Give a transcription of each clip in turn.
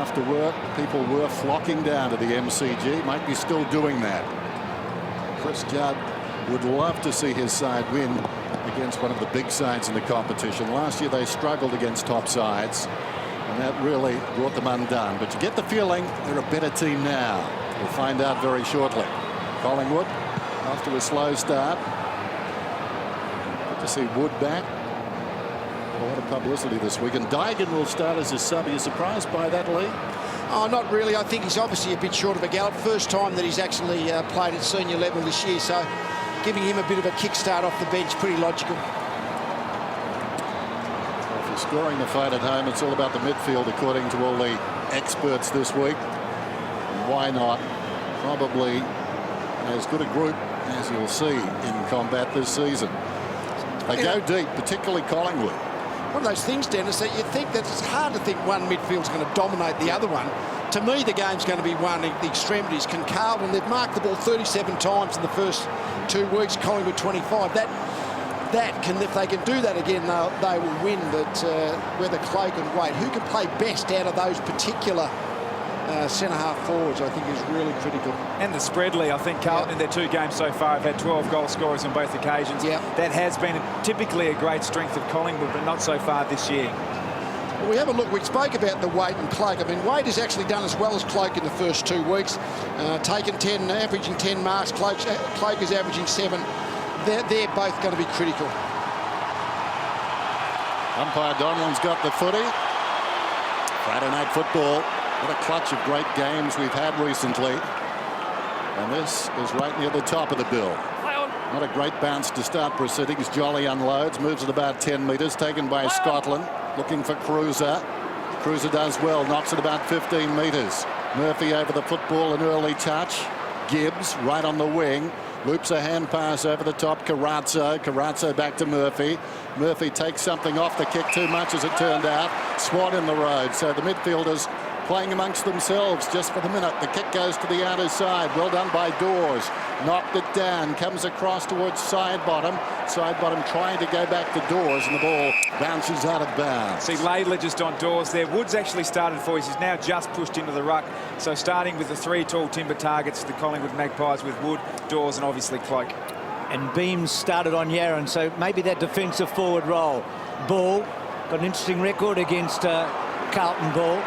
After work, people were flocking down to the MCG, might be still doing that. Chris Judd would love to see his side win against one of the big sides in the competition. Last year they struggled against top sides, and that really brought them undone. But you get the feeling they're a better team now. We'll find out very shortly. Collingwood, after a slow start. Good to see Wood back. A lot of publicity this week. And Dygan will start as a sub. Are you surprised by that, Lee? Oh, not really. I think he's obviously a bit short of a gallop. First time that he's actually played at senior level this year, so giving him a bit of a kickstart off the bench, pretty logical. Well, if you're scoring the fight at home, it's all about the midfield, according to all the experts this week. And why not? Probably as good a group as you'll see in combat this season. They go deep, particularly Collingwood. One of those things, Dennis, that you think that it's hard to think one midfield's going to dominate the other one. To me, the game's going to be won at the extremities. Can Carlton, they've marked the ball 37 times in the first 2 weeks, Collingwood 25. That can, if they can do that again, they will win. But whether Cloak and Wade, who can play best out of those particular centre-half forwards, I think is really critical. And the spread, Lee. I think Carlton in their 2 games so far have had 12 goal scorers on both occasions. That has been typically a great strength of Collingwood, but not so far this year. Well, we have a look. We spoke about the Wade and Cloak. I mean, Wade has actually done as well as Cloak in the first 2 weeks. Taken 10, averaging 10 marks. Cloak is averaging 7. They're both going to be critical. Umpire Donlan's got the footy. Friday night football. What a clutch of great games we've had recently. And this is right near the top of the bill. Not a great bounce to start proceedings. Jolly unloads, moves at about 10 metres, taken by Scotland, looking for Cruiser. Cruiser does well, knocks at about 15 metres. Murphy over the football, an early touch. Gibbs right on the wing. Loops a hand pass over the top. Carazzo back to Murphy. Murphy takes something off the kick too much, as it turned out. Swan in the road. So the midfielders playing amongst themselves just for the minute. The kick goes to the outer side. Well done by Dawes. Knocked it down. Comes across towards Sidebottom. Sidebottom trying to go back to Dawes, and the ball bounces out of bounds. See Laidler just on Dawes there. Woods actually started for us. He's now just pushed into the ruck. So starting with the 3 tall timber targets, the Collingwood Magpies with Wood, Dawes and obviously Cloak. And Beams started on Yaron, so maybe that defensive forward role. Ball got an interesting record against Carlton Ball.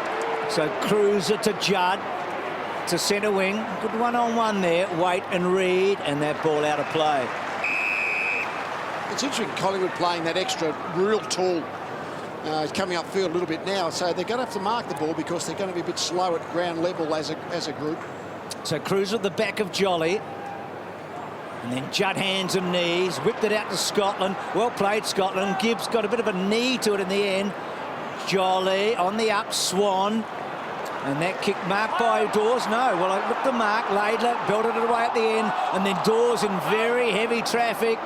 So Cruiser to Judd to centre wing. Good one-on-one there. Waite and Reid, and that ball out of play. It's interesting, Collingwood playing that extra real tall. He's coming upfield a little bit now, so they're going to have to mark the ball because they're going to be a bit slow at ground level as a group. So Cruiser at the back of Jolly. And then Judd hands and knees. Whipped it out to Scotland. Well played, Scotland. Gibbs got a bit of a knee to it in the end. Jolly on the up, Swan. And that kick marked by Dawes. No, well, I looked the mark. Laidler belted it away at the end. And then Dawes in very heavy traffic.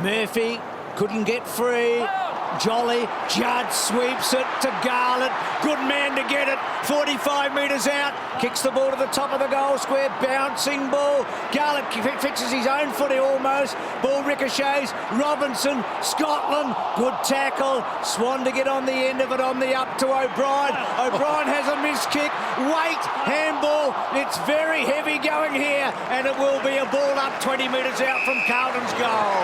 Murphy couldn't get free. Jolly, Judd sweeps it to Garland. Good man to get it. 45 metres out. Kicks the ball to the top of the goal square. Bouncing ball. Garland fixes his own footy almost. Ball ricochets. Robinson, Scotland. Good tackle. Swan to get on the end of it on the up to O'Brien. O'Brien has a missed kick. Wait, handball. It's very heavy going here. And it will be a ball up 20 metres out from Carlton's goal.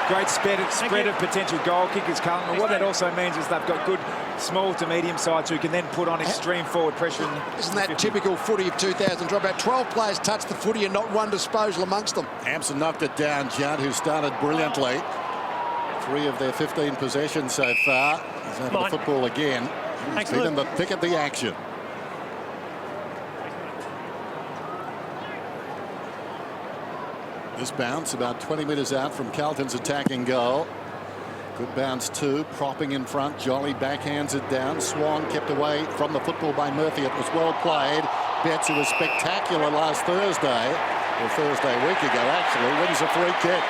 Great spread of potential goal kickers, Carlton. What that also means is they've got good small to medium sides who can then put on extreme forward pressure. Isn't that typical footy of 2000? About 12 players touched the footy and not one disposal amongst them. Hampson knocked it down. Judd, who started brilliantly. 3 of their 15 possessions so far. He's over the football again. He's been in the thick of the action. This bounce about 20 metres out from Carlton's attacking goal. Good bounce too, propping in front. Jolly backhands it down. Swan kept away from the football by Murphy. It was well played. Betts, who was spectacular last Thursday, or Thursday week ago actually, wins a free kick.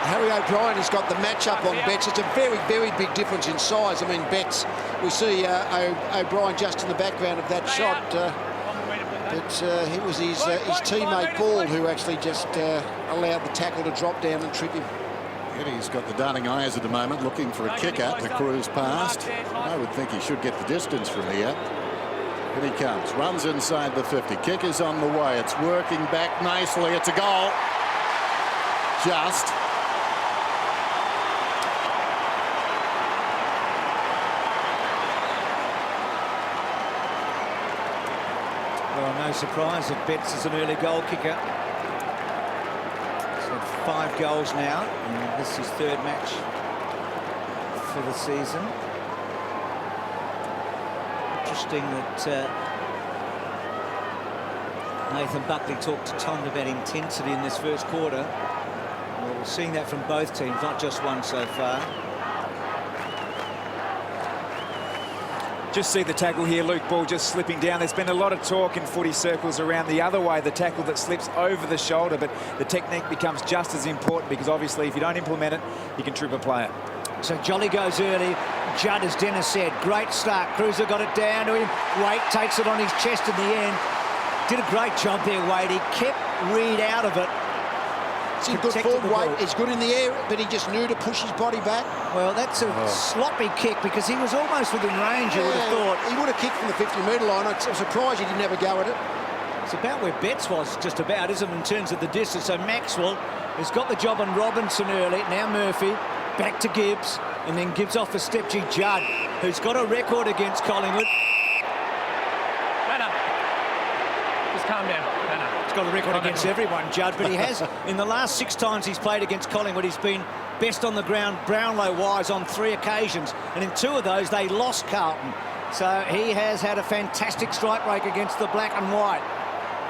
Harry O'Brien has got the match-up on Betts. It's a very, very big difference in size. I mean, Betts, we see O'Brien just in the background of that shot. But it was his teammate Ball who actually just allowed the tackle to drop down and trip him. He's got the darting eyes at the moment, looking for a kicker to cruise past. I would think he should get the distance from here. And he comes, runs inside the 50. Kick is on the way. It's working back nicely. It's a goal. Just. Well, no surprise that Betts is an early goal kicker. He's had 5 goals now, and this is his 3rd match for the season. Interesting that Nathan Buckley talked to Tom about intensity in this first quarter. Well, we're seeing that from both teams, not just one so far. Just see the tackle here, Luke Ball just slipping down. There's been a lot of talk in footy circles around the other way, the tackle that slips over the shoulder, but the technique becomes just as important because obviously if you don't implement it, you can trip a player. So Jolly goes early. Judd, as Dennis said, great start. Cruiser got it down to him. Waite takes it on his chest in the end. Did a great job there, Waite. He kept Reed out of it. It's in good form. Waite is good in the air, but he just knew to push his body back. Well, that's a sloppy kick because he was almost within range, you would have thought. He would have kicked from the 50-metre line. I'm surprised he didn't have a go at it. It's about where Betts was, just about, isn't it, in terms of the distance. So Maxwell has got the job on Robinson early. Now Murphy, back to Gibbs, and then Gibbs off for Stepchie Judd, who's got a record against Collingwood. Just calm down. He's got a record against everyone, Judd, but he has, in the last 6 times he's played against Collingwood, he's been best on the ground, Brownlow-wise, on 3 occasions, and in 2 of those they lost Carlton. So he has had a fantastic strike rate against the black and white.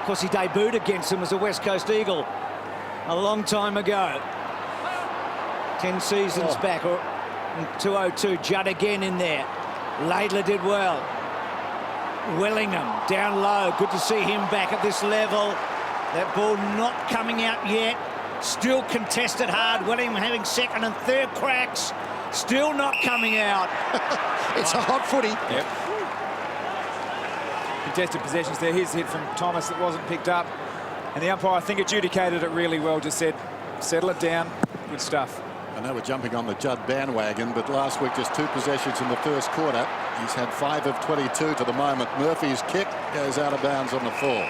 Of course, he debuted against them as a West Coast Eagle a long time ago. 10 seasons back, or in 202. Judd again in there. Laidler did well. Wellingham down low. Good to see him back at this level. That ball not coming out yet. Still contested hard. Wellingham having 2nd and 3rd cracks. Still not coming out. It's a hot footy. Yep. Contested possessions there. Here's the hit from Thomas that wasn't picked up. And the umpire, I think, adjudicated it really well. Just said, settle it down. Good stuff. I know we're jumping on the Judd bandwagon, but last week just 2 possessions in the first quarter. He's had 5 of 22 to the moment. Murphy's kick goes out of bounds on the full.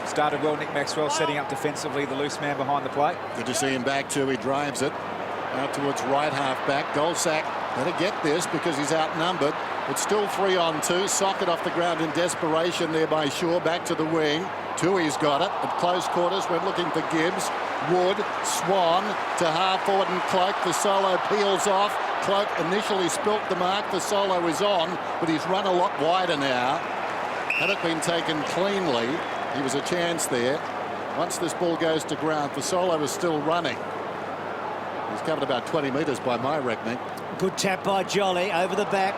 Started well, Nick Maxwell, setting up defensively, the loose man behind the plate. Good to see him back too. He drives it out towards right half back. Goldsack better get this because he's outnumbered. It's still 3 on 2. Socket off the ground in desperation there by Shaw. Back to the wing. Tui's got it at close quarters. We're looking for Gibbs. Wood, Swan to half forward and Cloak. The solo peels off. Cloak initially spilt the mark. The solo is on, but he's run a lot wider now. Had it been taken cleanly, he was a chance there. Once this ball goes to ground, the solo is still running. He's covered about 20 metres by my reckoning. Good tap by Jolly over the back.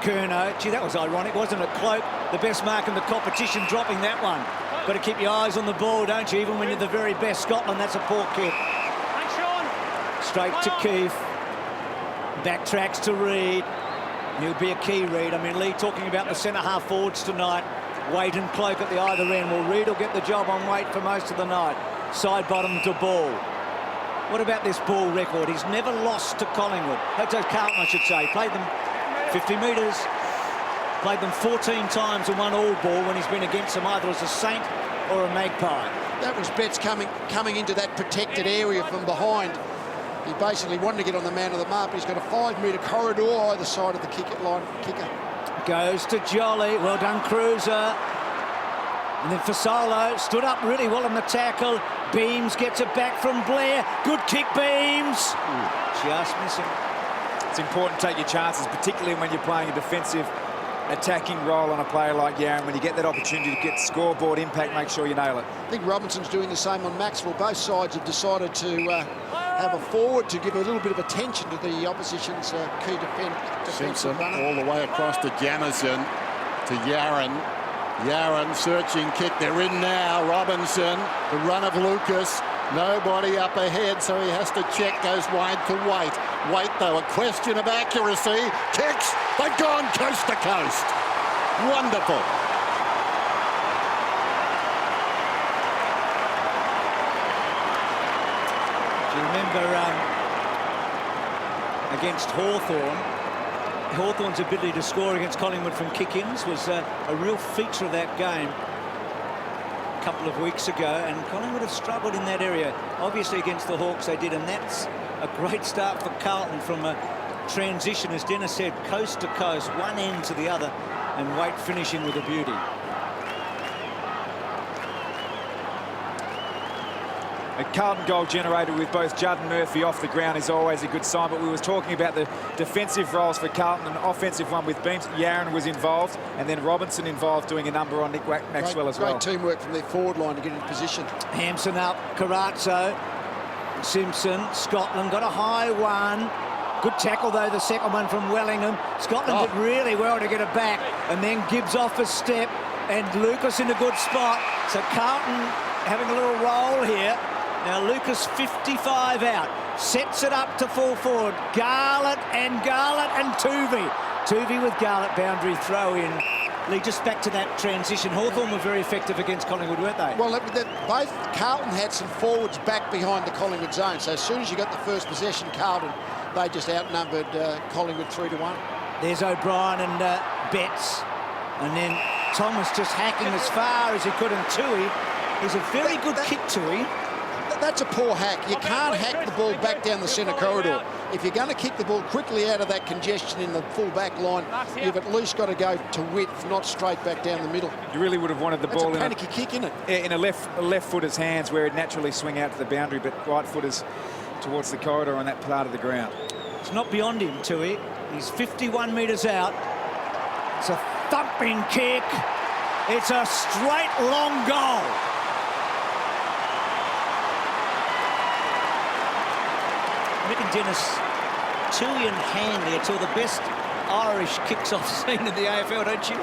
Curnow. Gee, that was ironic, wasn't it? Cloak, the best mark in the competition, dropping that one. Got to keep your eyes on the ball, don't you? Even when you're the very best. Scotland, that's a poor kick. Thanks, Sean. Straight to Keefe. Backtracks to Reid. He'll be a key, Reid. I mean, Lee talking about the centre-half forwards tonight. Waite and Cloak at the either end. Well, Reid will get the job on Waite for most of the night. Side bottom to Ball. What about this Ball record? He's never lost to Collingwood. To Carlton, I should say. Played them 50 metres. Played them 14 times and won all ball when he's been against them either as a Saint or a Magpie. That was Betts coming into that protected area from behind. He basically wanted to get on the man of the mark, but he's got a 5-metre corridor either side of the kicker. Goes to Jolly. Well done, Cruiser. And then Fasolo stood up really well on the tackle. Beams gets it back from Blair. Good kick, Beams. Just missing. It's important to take your chances, particularly when you're playing a defensive attacking role on a player like Yarran. When you get that opportunity to get scoreboard impact, make sure you nail it. I think Robinson's doing the same on Maxwell. Both sides have decided to have a forward to give a little bit of attention to the opposition's key defensive Simpson runner. all the way across to Jamison, to Yarran. Yarran searching kick. They're in now. Robinson, the run of Lucas. Nobody up ahead, so he has to check. Goes wide to Waite. Waite, though, a question of accuracy. Kicks. They've gone coast to coast. Wonderful. Do you remember against Hawthorn, Hawthorn's ability to score against Collingwood from kick-ins was a real feature of that game a couple of weeks ago, and Collingwood have struggled in that area. Obviously against the Hawks they did, and that's a great start for Carlton from a transition, as Dennis said, coast to coast, one end to the other, and Waite finishing with a beauty. A Carlton goal generated with both Judd and Murphy off the ground is always a good sign, but we were talking about the defensive roles for Carlton, an offensive one with Beams. Yaron was involved, and then Robinson involved doing a number on Nick Maxwell as well. Great teamwork from their forward line to get into position. Hampson up, Carazzo, Simpson, Scotland got a high one. Good tackle, though, the second one from Wellingham. Scotland did really well to get it back, and then Gibbs off a step, and Lucas in a good spot. So Carlton having a little roll here. Now Lucas 55 out, sets it up to full forward. Garlett and Tuvey. Tuvey with Garlett, boundary throw in. Lead just back to that transition. Hawthorn were very effective against Collingwood, weren't they? Well, both Carlton had some forwards back behind the Collingwood zone. So as soon as you got the first possession, Carlton, they just outnumbered Collingwood 3-1. There's O'Brien and Betts. And then Thomas just hacking as far as he could, and Tui is a very good kick, Tui. That's a poor hack. You can't hack the ball back down the centre corridor. If you're going to kick the ball quickly out of that congestion in the full back line, you've at least got to go to width, not straight back down the middle. You really would have wanted the ball in a panicky kick, isn't it? In a left footer's hands, where it naturally swing out to the boundary, but right footers towards the corridor on that part of the ground. It's not beyond him, Tui. He's 51 metres out. It's a thumping kick. It's a straight long goal. Mick and Dennis, Tui and Hanley are two of the best Irish kicks I've seen in the AFL, don't you?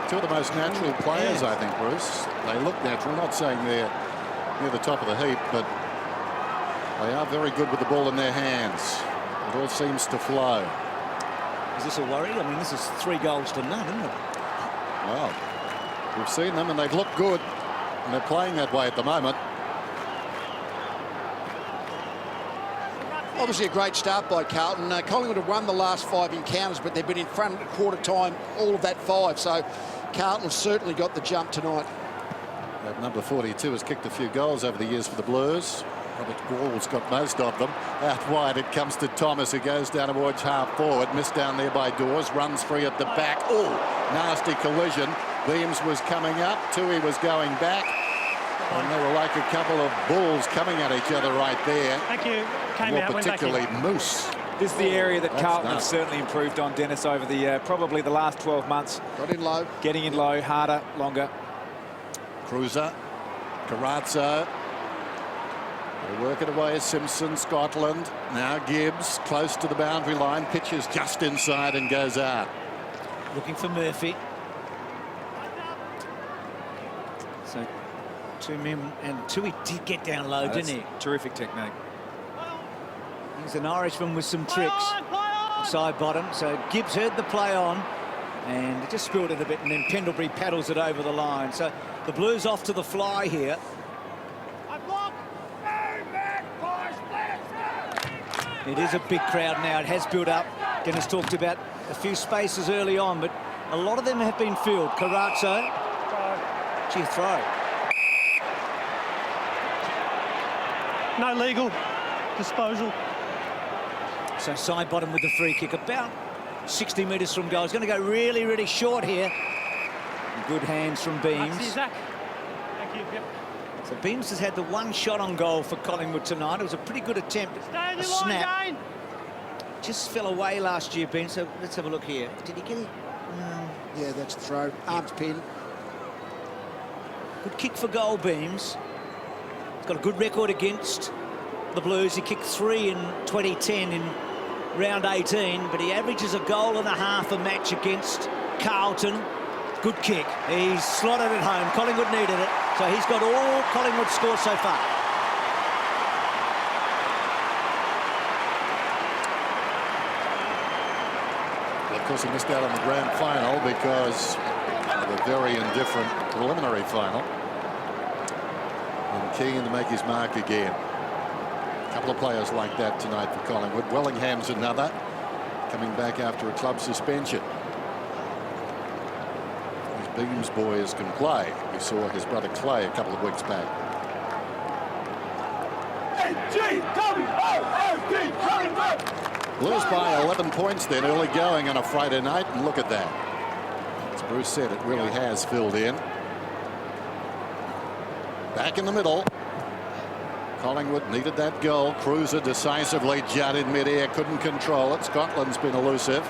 Two of the most natural players, I think, Bruce. They look natural. I'm not saying they're near the top of the heap, but they are very good with the ball in their hands. It all seems to flow. Is this a worry? I mean, this is 3 goals to none, isn't it? Well, we've seen them and they've looked good, and they're playing that way at the moment. Obviously a great start by Carlton. Collingwood have won the last 5 encounters, but they've been in front at quarter time all of that 5. So Carlton certainly got the jump tonight. That number 42 has kicked a few goals over the years for the Blues. Robert Gall's got most of them. Out wide it comes to Thomas, who goes down towards half forward. Missed down there by Dawes. Runs free at the back. Oh, nasty collision. Beams was coming up. Tui was going back. And they were like a couple of bulls coming at each other right there. Thank you. More particularly Moose. This is the area that Carlton have nuts. certainly improved on, Dennis, over the probably the last 12 months. Got in low. Getting in low, harder, longer. Cruiser, Carazzo. They work it away. Simpson, Scotland. Now Gibbs, close to the boundary line. Pitches just inside and goes out. Looking for Murphy. So 2 men, and Tui did get down low, didn't he? Terrific technique. He's an Irishman with some tricks. Side bottom, so Gibbs heard the play on and it just spilled it a bit, and then Pendlebury paddles it over the line. So the Blues off to the fly here. It is a big crowd now. It has built up. Dennis talked about a few spaces early on, but a lot of them have been filled. Carazzo. Gee, throw. No legal disposal. So side bottom with the free kick, about 60 metres from goal. He's going to go really, really short here. Good hands from Beams. Zach. Thank you. Yep. So Beams has had the 1 shot on goal for Collingwood tonight. It was a pretty good attempt. A snap. Just fell away last year, Beams. So let's have a look here. Did he get it? Yeah, that's the throw. Arms pin. Good kick for goal, Beams. He's got a good record against the Blues. He kicked 3 in 2010 in round 18, but he averages a goal and a half a match against Carlton. Good kick. He's slotted it home. Collingwood needed it, so he's got all Collingwood scores so far. Of course, he missed out on the grand final because of a very indifferent preliminary final. And keen to make his mark again. A couple of players like that tonight for Collingwood. Wellingham's another. coming back after a club suspension. These Beams boys can play. We saw his brother Clay a couple of weeks back. Blues by 11 points then, early going on a Friday night, and look at that. As Bruce said, it really has filled in. Back in the middle. Collingwood needed that goal. Cruiser decisively. Judd in mid-air, couldn't control it. Scotland's been elusive.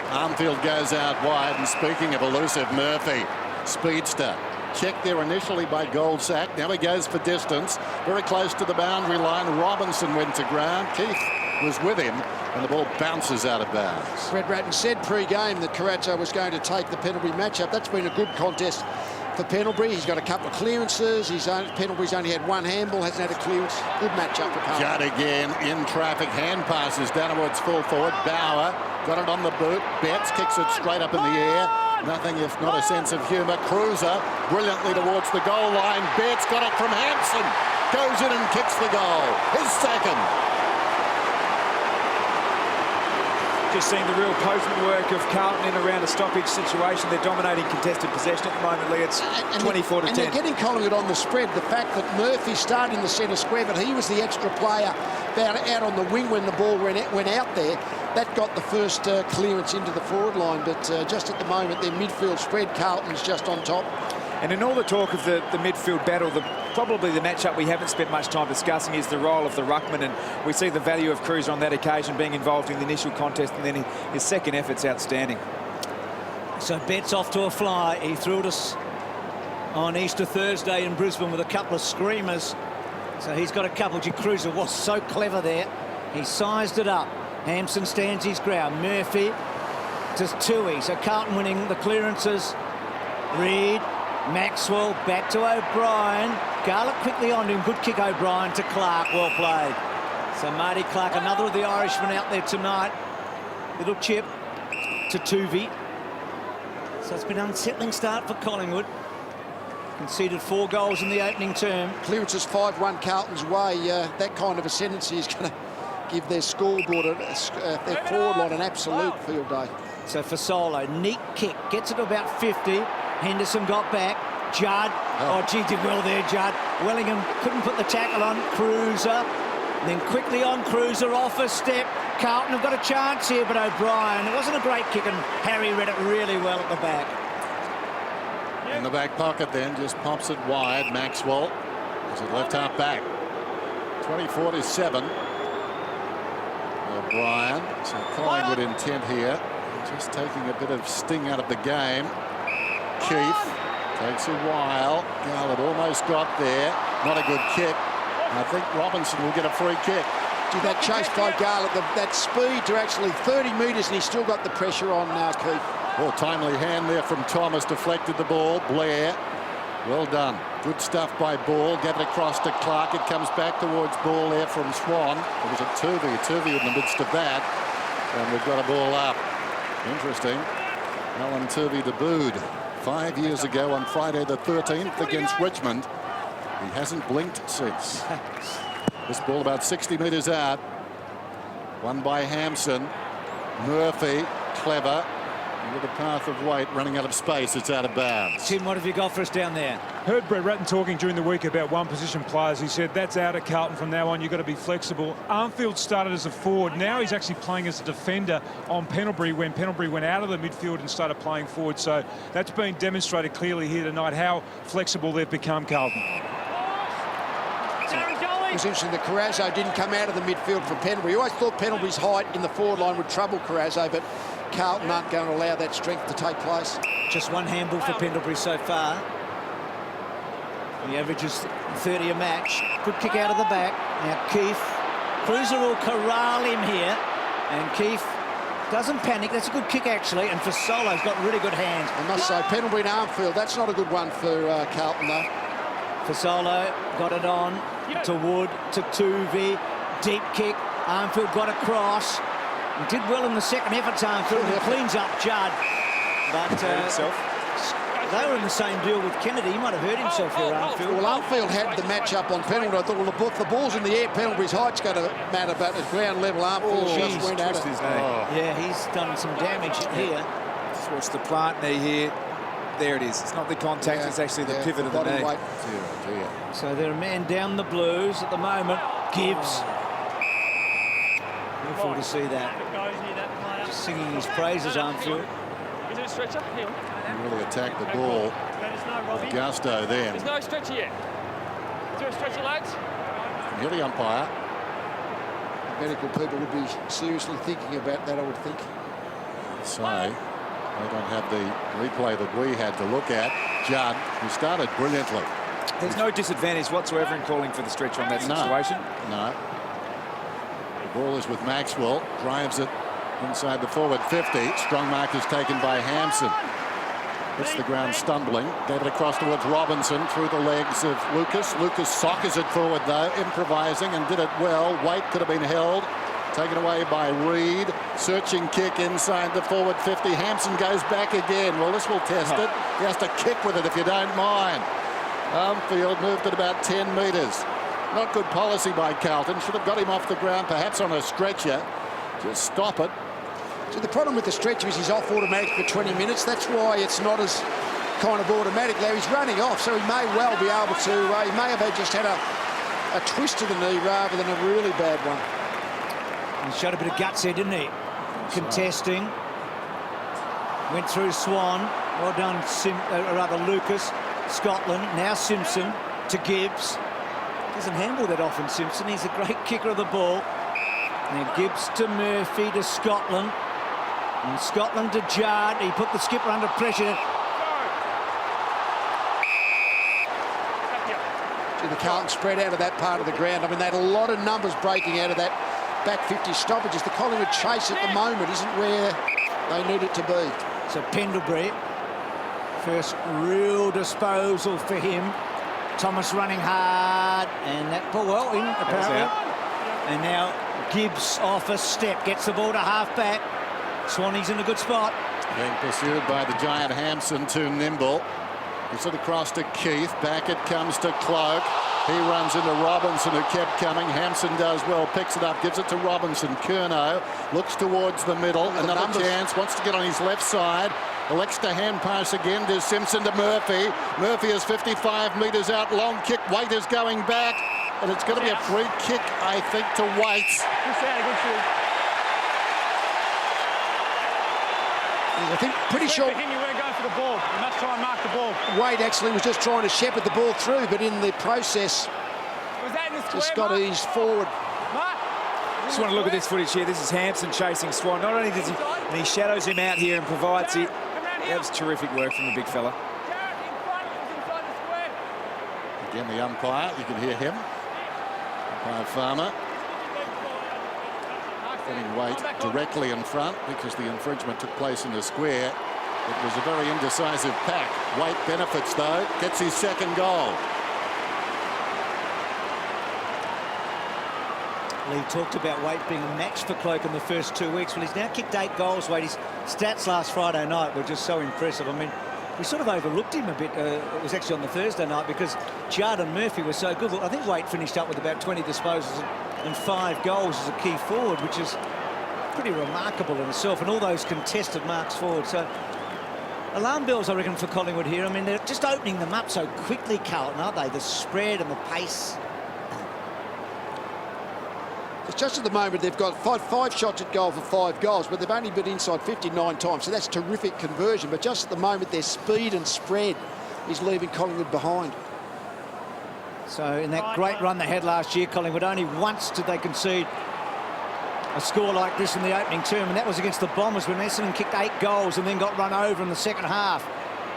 Armfield goes out wide, and speaking of elusive, Murphy, speedster. Checked there initially by Goldsack. Now he goes for distance. Very close to the boundary line. Robinson went to ground. Keith was with him, and the ball bounces out of bounds. Brad Ratton said pre-game that Corazzo was going to take the Pendlebury matchup. That's been a good contest for Pendlebury. He's got a couple of clearances. Pendlebury's only had one handball, hasn't had a clearance. Good matchup for Carlton. Judd again in traffic. Hand passes down towards full forward. Bauer got it on the boot. Betts kicks it straight up in the air. Nothing if not a sense of humour. Cruiser brilliantly towards the goal line. Betts got it from Hampson. Goes in and kicks the goal. His second. Just seeing the real potent work of Carlton in around a stoppage situation. They're dominating contested possession at the moment, Lee. It's 24 to 10. And they're getting Collingwood on the spread. The fact that Murphy started in the centre square, but he was the extra player out on the wing when the ball went out there. That got the first clearance into the forward line. But just at the moment, their midfield spread, Carlton's just on top. And in all the talk of the midfield battle, probably the matchup we haven't spent much time discussing is the role of the ruckman, and we see the value of Cruiser on that occasion, being involved in the initial contest, and then his second effort's outstanding. So Betts off to a fly. He threw it us on Easter Thursday in Brisbane with a couple of screamers. So he's got a couple. Cruiser was so clever there. He sized it up. Hampson stands his ground. Murphy to Tui. So Carlton winning the clearances. Reid. Maxwell back to O'Brien. Garlick quickly on him. Good kick, O'Brien to Clark. Well played. So Marty Clark, another of the Irishmen out there tonight. Little chip to Tuvey. So it's been an unsettling start for Collingwood. Conceded 4 goals in the opening term. Clearances 5-1 Carlton's way. That kind of ascendancy is going to give their scoreboard, their forward line, an absolute field day. So Fasolo, neat kick, gets it to about 50. Henderson got back. Judd. Oh, gee, did well there, Judd. Wellingham couldn't put the tackle on. Cruiser. And then quickly on Cruiser, off a step. Carlton have got a chance here, but O'Brien, it wasn't a great kick, and Harry read it really well at the back. In the back pocket then, just pops it wide. Maxwell is it left half back. 24 to 7. O'Brien. So Collingwood intent here. Just taking a bit of sting out of the game. Keith takes a while. Garland almost got there. Not a good kick. I think Robinson will get a free kick. Gee, that chase by Garland, that speed to actually 30 metres, and he's still got the pressure on Keith. Well, timely hand there from Thomas, deflected the ball. Blair, well done. Good stuff by Ball. Gave it across to Clark. It comes back towards Ball there from Swan. It was a Tuvey in the midst of that. And we've got a ball up. Interesting. Alan Tuvey debuted 5 years ago on Friday the 13th against Richmond. He hasn't blinked since. This ball about 60 metres out. Won by Hampson. Murphy, clever. With a path of weight, running out of space, it's out of bounds. Tim, what have you got for us down there? Heard Brad Ratton talking during the week about one position players. He said that's out at Carlton from now on. You've got to be flexible. Armfield started as a forward. Now he's actually playing as a defender on Pendlebury when Pendlebury went out of the midfield and started playing forward. So that's been demonstrated clearly here tonight how flexible they've become, Carlton. It was interesting that Corazzo didn't come out of the midfield for Pendlebury. You always thought Pendlebury's height in the forward line would trouble Corazzo, but Carlton aren't going to allow that strength to take place. Just one handball for Pendlebury so far. He averages 30 a match. Good kick out of the back. Now Keith. Cruiser will corral him here. And Keith doesn't panic. That's a good kick, actually. And Fasolo's got really good hands. I must say, Pendlebury and Armfield, that's not a good one for Carlton, though. Fasolo got it on to Wood, to Tuvey. Deep kick. Armfield got across. He did well in the second effort, Armfield. He cleans up Judd. But They were in the same deal with Kennedy. He might have hurt himself here, Armfield. Well, Armfield had the match up on penalty. I thought, well, the ball's in the air. Pendlebury's height's going to matter, but at ground level, Armfield just went at it. His knee. Yeah, he's done some damage here. Just watch the plant knee here. There it is. It's not the contact, it's actually the pivot of the knee. Dear, dear. So they're a man down the Blues at the moment. Gibbs. Beautiful to see that. Just singing his praises, Armfield. Is it a stretcher? Here. He really attacked the ball with gusto then. There's no stretcher yet. Is there a stretcher, lads? You're the umpire. Medical people would be seriously thinking about that, I would think. So they don't have the replay that we had to look at. Judd, who started brilliantly. There's no disadvantage whatsoever in calling for the stretcher on that situation. No. The ball is with Maxwell. Drives it inside the forward 50. Strong mark is taken by Hampson. Hits the ground stumbling. Gave it across towards Robinson through the legs of Lucas. Lucas soccers it forward though, improvising, and did it well. Waite could have been held. Taken away by Reed. Searching kick inside the forward 50. Hampson goes back again. Well, this will test it. He has to kick with it if you don't mind. Armfield moved at about 10 metres. Not good policy by Carlton. Should have got him off the ground, perhaps on a stretcher. Just stop it. So the problem with the stretcher is he's off automatic for 20 minutes. That's why it's not as kind of automatic there. He's running off, so he may well be able to... he may have just had a twist to the knee rather than a really bad one. He showed a bit of guts here, didn't he? Contesting. Went through Swan. Well done, Lucas. Scotland. Now Simpson to Gibbs. Doesn't handle that often, Simpson. He's a great kicker of the ball. Now Gibbs to Murphy to Scotland. And Scotland to Judd. He put the skipper under pressure. The Carlton spread out of that part of the ground. I mean, they had a lot of numbers breaking out of that back 50 stoppages. The Collingwood chase at the moment isn't where they need it to be. So Pendlebury, first real disposal for him. Thomas running hard, and that ball well in apparently. And now Gibbs off a step, gets the ball to half-back. Swanee's in a good spot. Being pursued by the giant Hampson, too nimble. Gives it across to Keith. Back it comes to Cloak. He runs into Robinson, who kept coming. Hampson does well, picks it up, gives it to Robinson. Curnow looks towards the middle. Another chance, wants to get on his left side. Elects to hand pass again to Simpson to Murphy. Murphy is 55 metres out. Long kick. Waite is going back. And it's going to be a free kick, I think, to Waite. I think pretty sure... You weren't going for the ball. You must try and mark the ball. Wade actually was just trying to shepherd the ball through, but in the process, Was that in the square, just got eased forward. Just want to look at this footage here. This is Hampson chasing Swan. Not only does he shadows him out here and provides it. That was terrific work from the big fella. Again, the umpire, you can hear him. Umpire Farmer. Putting Waite directly in front because the infringement took place in the square. It was a very indecisive pack. Waite benefits, though, gets his second goal. Lee talked about Waite being a match for Cloak in the first 2 weeks. Well, he's now kicked 8 goals, Waite. His stats last Friday night were just so impressive. I mean, we sort of overlooked him a bit. It was actually on the Thursday night because Judd and Murphy were so good. I think Waite finished up with about 20 disposals and 5 goals as a key forward, which is pretty remarkable in itself, and all those contested marks forward. So alarm bells, I reckon, for Collingwood here. I mean, they're just opening them up so quickly, Carlton, aren't they? The spread and the pace. It's just at the moment they've got five shots at goal for 5 goals, but they've only been inside 59 times, so that's terrific conversion. But just at the moment, their speed and spread is leaving Collingwood behind. So in that great run they had last year, Collingwood, only once did they concede a score like this in the opening term, and that was against the Bombers when Essendon kicked 8 goals and then got run over in the second half.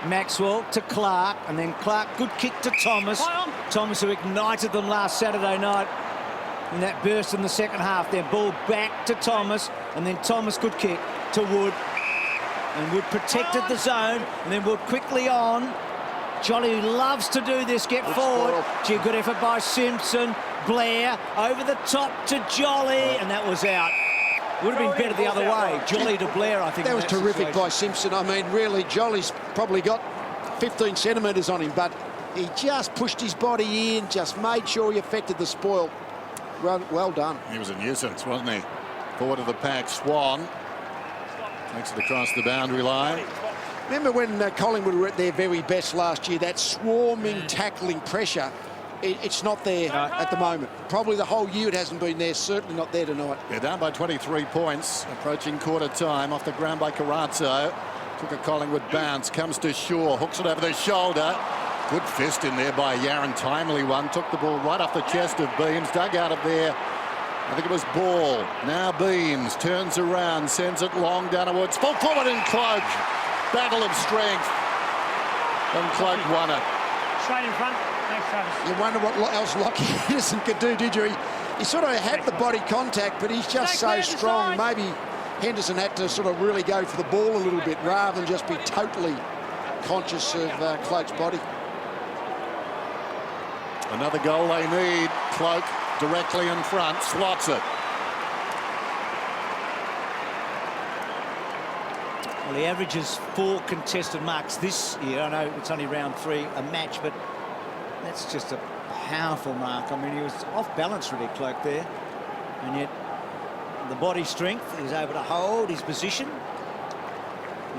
Maxwell to Clark, and then Clark, good kick to Thomas. Thomas, who ignited them last Saturday night in that burst in the second half. Their ball back to Thomas, and then Thomas, good kick to Wood. And Wood protected the zone, and then Wood quickly on. Jolly loves to do this, get forward. Gee, good effort by Simpson. Blair over the top to Jolly, and that was out. Would have been better the other way. Jolly to Blair, I think. That was terrific by Simpson. I mean, really, Jolly's probably got 15 centimetres on him, but he just pushed his body in, just made sure he affected the spoil. Well done. He was a nuisance, wasn't he? Forward of the pack, Swan takes it across the boundary line. Remember when Collingwood were at their very best last year, that swarming, tackling pressure, it's not there at the moment. Probably the whole year it hasn't been there, certainly not there tonight. They're down by 23 points, approaching quarter time, off the ground by Carrazzo. Took a Collingwood bounce, comes to Shaw, hooks it over the shoulder. Good fist in there by Yaron, timely one. Took the ball right off the chest of Beams, dug out of there. I think it was Ball. Now Beams turns around, sends it long downwards. Full forward in Cloak. Battle of strength. And Cloak won it. Straight in front. Thanks, Travis. You wonder what else Lockie Henderson could do, did you? He sort of had the body contact, but he's just so strong. Maybe Henderson had to sort of really go for the ball a little bit rather than just be totally conscious of Cloak's body. Another goal they need. Cloak directly in front, slots it. Well, he averages 4 contested marks this year. I know it's only round 3 a match, but that's just a powerful mark. I mean, he was off balance really, Cloak there, and yet the body strength, he's able to hold his position.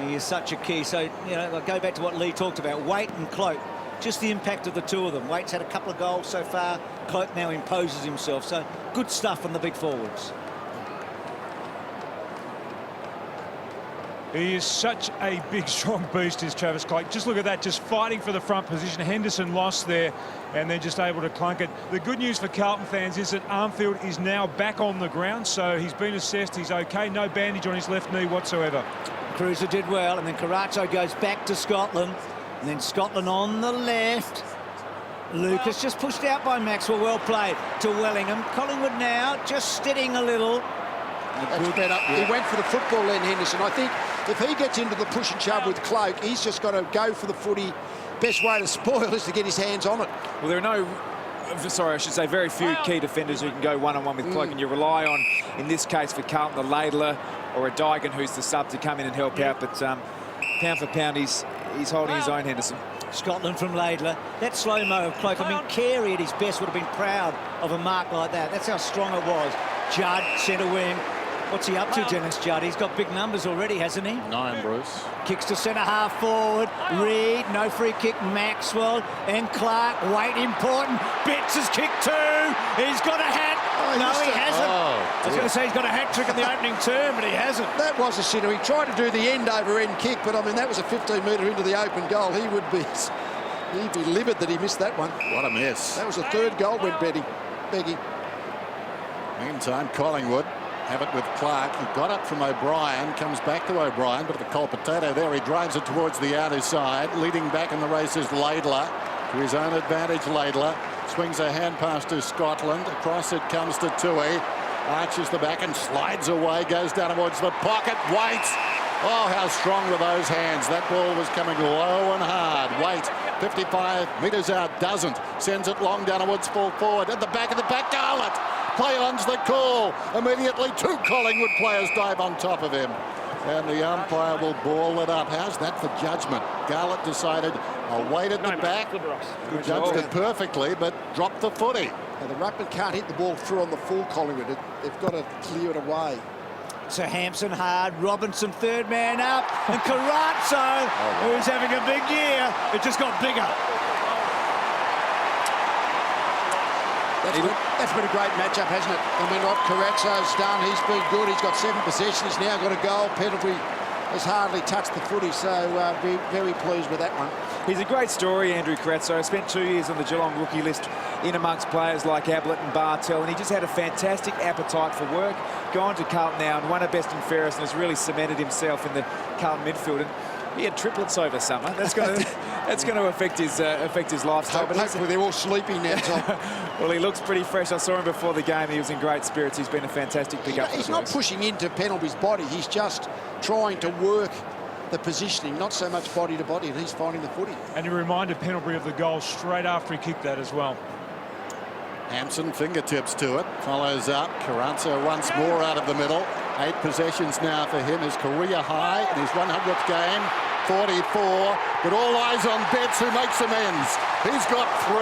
He is such a key. So, you know, I'll go back to what Lee talked about, Waite and Cloak. Just the impact of the two of them. Waite's had a couple of goals so far. Cloak now imposes himself. So good stuff from the big forwards. He is such a big, strong beast, is Travis Cloak. Just look at that, just fighting for the front position. Henderson lost there and then just able to clunk it. The good news for Carlton fans is that Armfield is now back on the ground, so he's been assessed, he's okay. No bandage on his left knee whatsoever. Cruiser did well, and then Carrazzo goes back to Scotland. And then Scotland on the left. Lucas just pushed out by Maxwell. Well played to Wellingham. Collingwood now just steadying a little. That's better. Yeah. He went for the football then, Henderson. I think if he gets into the push and shove with Cloak, he's just got to go for the footy. Best way to spoil is to get his hands on it. Well, there are no... Sorry, I should say very few key defenders who can go one-on-one with Cloak, and you rely on, in this case for Carlton, the Laidler or a Dygan who's the sub to come in and help out. But pound for pound, he's holding his own, Henderson. Scotland from Laidler. That slow-mo of Cloak. I mean, Carey at his best would have been proud of a mark like that. That's how strong it was. Judd, centre wing. What's he up to, Dennis Judd? He's got big numbers already, hasn't he? 9, Bruce. Kicks to centre half forward. Reid, no free kick. Maxwell and Clark. Waite important. Betts has kicked 2. He's got a hat. No, he hasn't. I was going to say he's got a hat trick in the opening term, but he hasn't. That was a sinner. He tried to do the end-over-end kick, but I mean that was a 15-metre into the open goal. He'd be livid that he missed that one. What a miss. That was the 3rd goal went Beggy. Meantime, Collingwood have it with Clark. He got up from O'Brien, comes back to O'Brien, but the cold potato there. He drives it towards the outer side. Leading back in the race is Laidler. To his own advantage, Laidler swings a hand pass to Scotland. Across it comes to Tui. Arches the back and slides away. Goes down towards the pocket. Waits. Oh, how strong were those hands. That ball was coming low and hard. Waite, 55 metres out, doesn't. Sends it long down towards full forward. At the back of the back, Garlett. Play on's the call. Immediately 2 Collingwood players dive on top of him. And the umpire will ball it up. How's that for judgment? Garlett decided, I'll wait at the back. Judged it perfectly, but dropped the footy. Now, the ruckman can't hit the ball through on the full Collingwood. They've got to clear it away. So Hampson hard, Robinson 3rd man up, and Carrazzo, who's having a big year. It just got bigger. That's been a great matchup, hasn't it? I mean, what Carrazzo's done, he's been good. He's got 7 possessions. He's now got a goal. Pendlebury has hardly touched the footy, so very pleased with that one. He's a great story, Andrew Carrazzo. Spent 2 years on the Geelong rookie list in amongst players like Ablett and Bartel, and he just had a fantastic appetite for work. Gone to Carlton now and won a best and fairest and has really cemented himself in the Carlton midfield. And he had triplets over summer. That's going to affect his lifestyle. But hopefully they're all sleeping now, Tom. Well, he looks pretty fresh. I saw him before the game. He was in great spirits. He's been a fantastic pickup. He's not pushing into Pendlebury's body. He's just trying to work the positioning, not so much body to body, and he's finding the footy. And he reminded Pendlebury of the goal straight after he kicked that as well. Hampson fingertips to it, follows up. Carrazzo once more out of the middle. 8 possessions now for him, his career high in his 100th game. 44, but all eyes on Betts, who makes amends. He's got 3.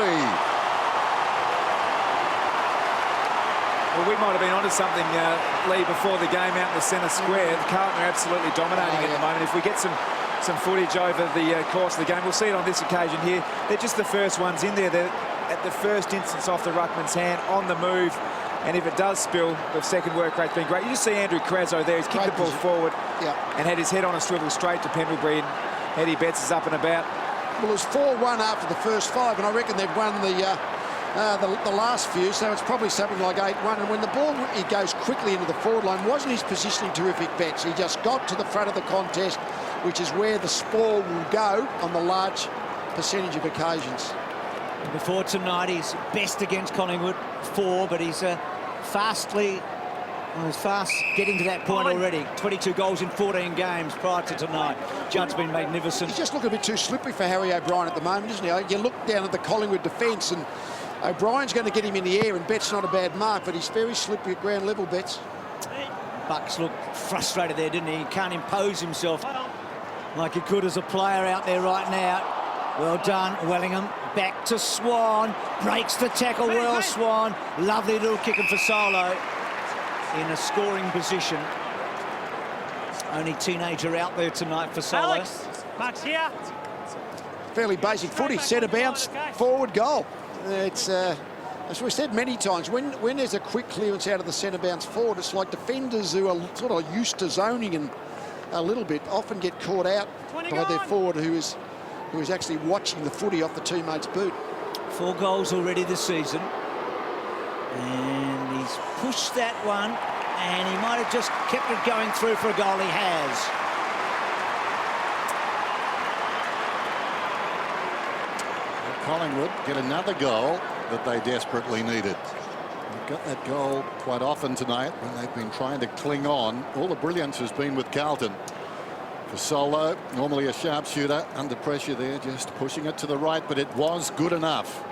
Well, we might have been onto something, Lee, before the game out in the centre square. Carlton are absolutely dominating at the moment. If we get some footage over the course of the game, we'll see it on this occasion here. They're just the first ones in there. They're at the first instance off the ruckman's hand, on the move. And if it does spill, the second work rate's been great. You just see Andrew Crazzo there. He's kicked the ball forward and had his head on a swivel straight to Pendlebury. And Eddie Betts is up and about. Well, it was 4-1 after the first 5, and I reckon they've won the last few, so it's probably something like 8-1. And when the ball he goes quickly into the forward line, wasn't his positioning terrific, Betts? He just got to the front of the contest, which is where the spoil will go on the large percentage of occasions. Before tonight, he's best against Collingwood, 4, but he's fast getting to that point already. 22 goals in 14 games prior to tonight. Judd's been magnificent. He's just looking a bit too slippery for Harry O'Brien at the moment, isn't he? You look down at the Collingwood defence, and O'Brien's going to get him in the air, and Betts not a bad mark, but he's very slippery at ground level, Betts. Bucks looked frustrated there, didn't he? He can't impose himself like he could as a player out there right now. Well done, Wellingham. Back to Swan. Breaks the tackle well, Swan. Lovely little kick for Solo in a scoring position. Only teenager out there tonight for Solo. Alex, Mark's here. Fairly basic footy. Centre bounce, forward goal. It's as we've said many times, when there's a quick clearance out of the centre bounce forward, it's like defenders who are sort of used to zoning and a little bit often get caught out by their forward who is actually watching the footy off the teammate's boot. 4 goals already this season. And he's pushed that one, and he might have just kept it going through for a goal. He has. Collingwood get another goal that they desperately needed. They've got that goal quite often tonight when they've been trying to cling on. All the brilliance has been with Carlton. For Solo, normally a sharpshooter, under pressure there, just pushing it to the right, but it was good enough.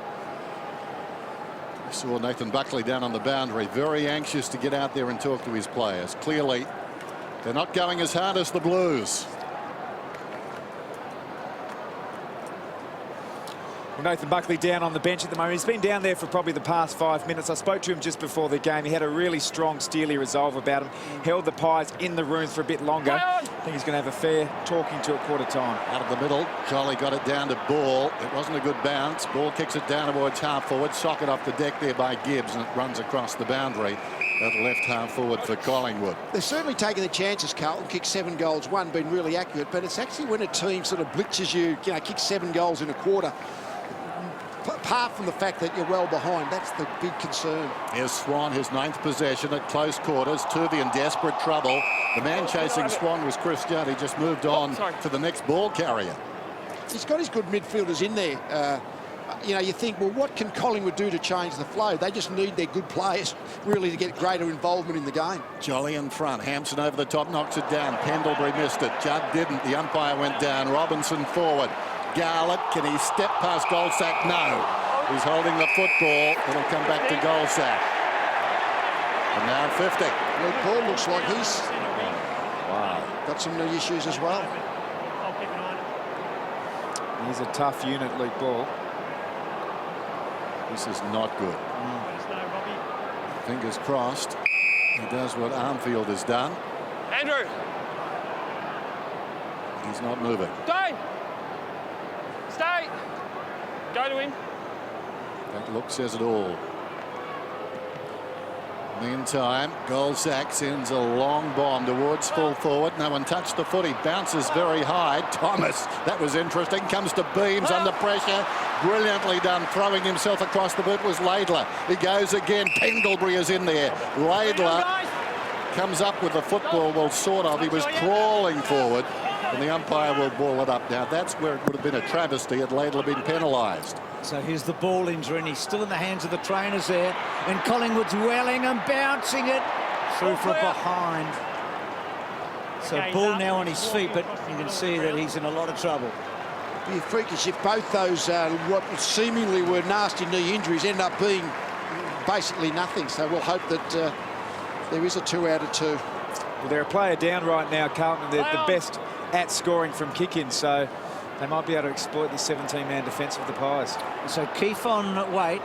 You saw Nathan Buckley down on the boundary, very anxious to get out there and talk to his players. Clearly, they're not going as hard as the Blues. Well, Nathan Buckley down on the bench at the moment. He's been down there for probably the past 5 minutes. I spoke to him just before the game. He had a really strong, steely resolve about him. Held the Pies in the room for a bit longer. I think he's going to have a fair talking to at quarter time. Out of the middle, Jolly got it down to Ball. It wasn't a good bounce. Ball kicks it down towards half forward. Socket off the deck there by Gibbs, and it runs across the boundary. At left half forward for Collingwood. They're certainly taking the chances. Carlton kicked 7 goals, 1 been really accurate, but it's actually when a team sort of blitzes you, kicks 7 goals in a quarter. Apart from the fact that you're well behind, that's the big concern. Here's Swan, his 9th possession at close quarters. Turvey in desperate trouble. The man chasing Swan was Chris Judd. He just moved on to the next ball carrier. He's got his good midfielders in there. You think, well, what can Collingwood do to change the flow? They just need their good players really to get greater involvement in the game. Jolly in front. Hampson over the top, knocks it down. Pendlebury missed it. Judd didn't. The umpire went down. Robinson forward. Garlett, can he step past Goldsack? No. He's holding the football. It'll come back to Goldsack. And now 50. Luke Ball looks like he's got some issues as well. He's a tough unit, Luke Ball. This is not good. Fingers crossed. He does what Armfield has done. Andrew. He's not moving. Stay. Stay. Go to him. That look says it all. Meantime, Goldsack sends a long bomb towards full forward. No one touched the foot. He bounces very high. Thomas, that was interesting. Comes to Beams under pressure. Brilliantly done. Throwing himself across the boot was Laidler. He goes again. Pendlebury is in there. Laidler comes up with the football. Well, sort of. He was crawling forward. And the umpire will ball it up. Now, that's where it would have been a travesty had Laidler been penalised. So here's the ball injury, and he's still in the hands of the trainers there. And Collingwood's welling and bouncing it through for behind. So Ball now on his feet, but you can see that he's in a lot of trouble. It'd be freakish if both those what seemingly were nasty knee injuries end up being basically nothing. So we'll hope that there is a 2 out of 2. Well, they're a player down right now, Carlton. They're the best at scoring from kick-ins, so they might be able to exploit this 17-man defence of the Pies. So Keefe on Waite.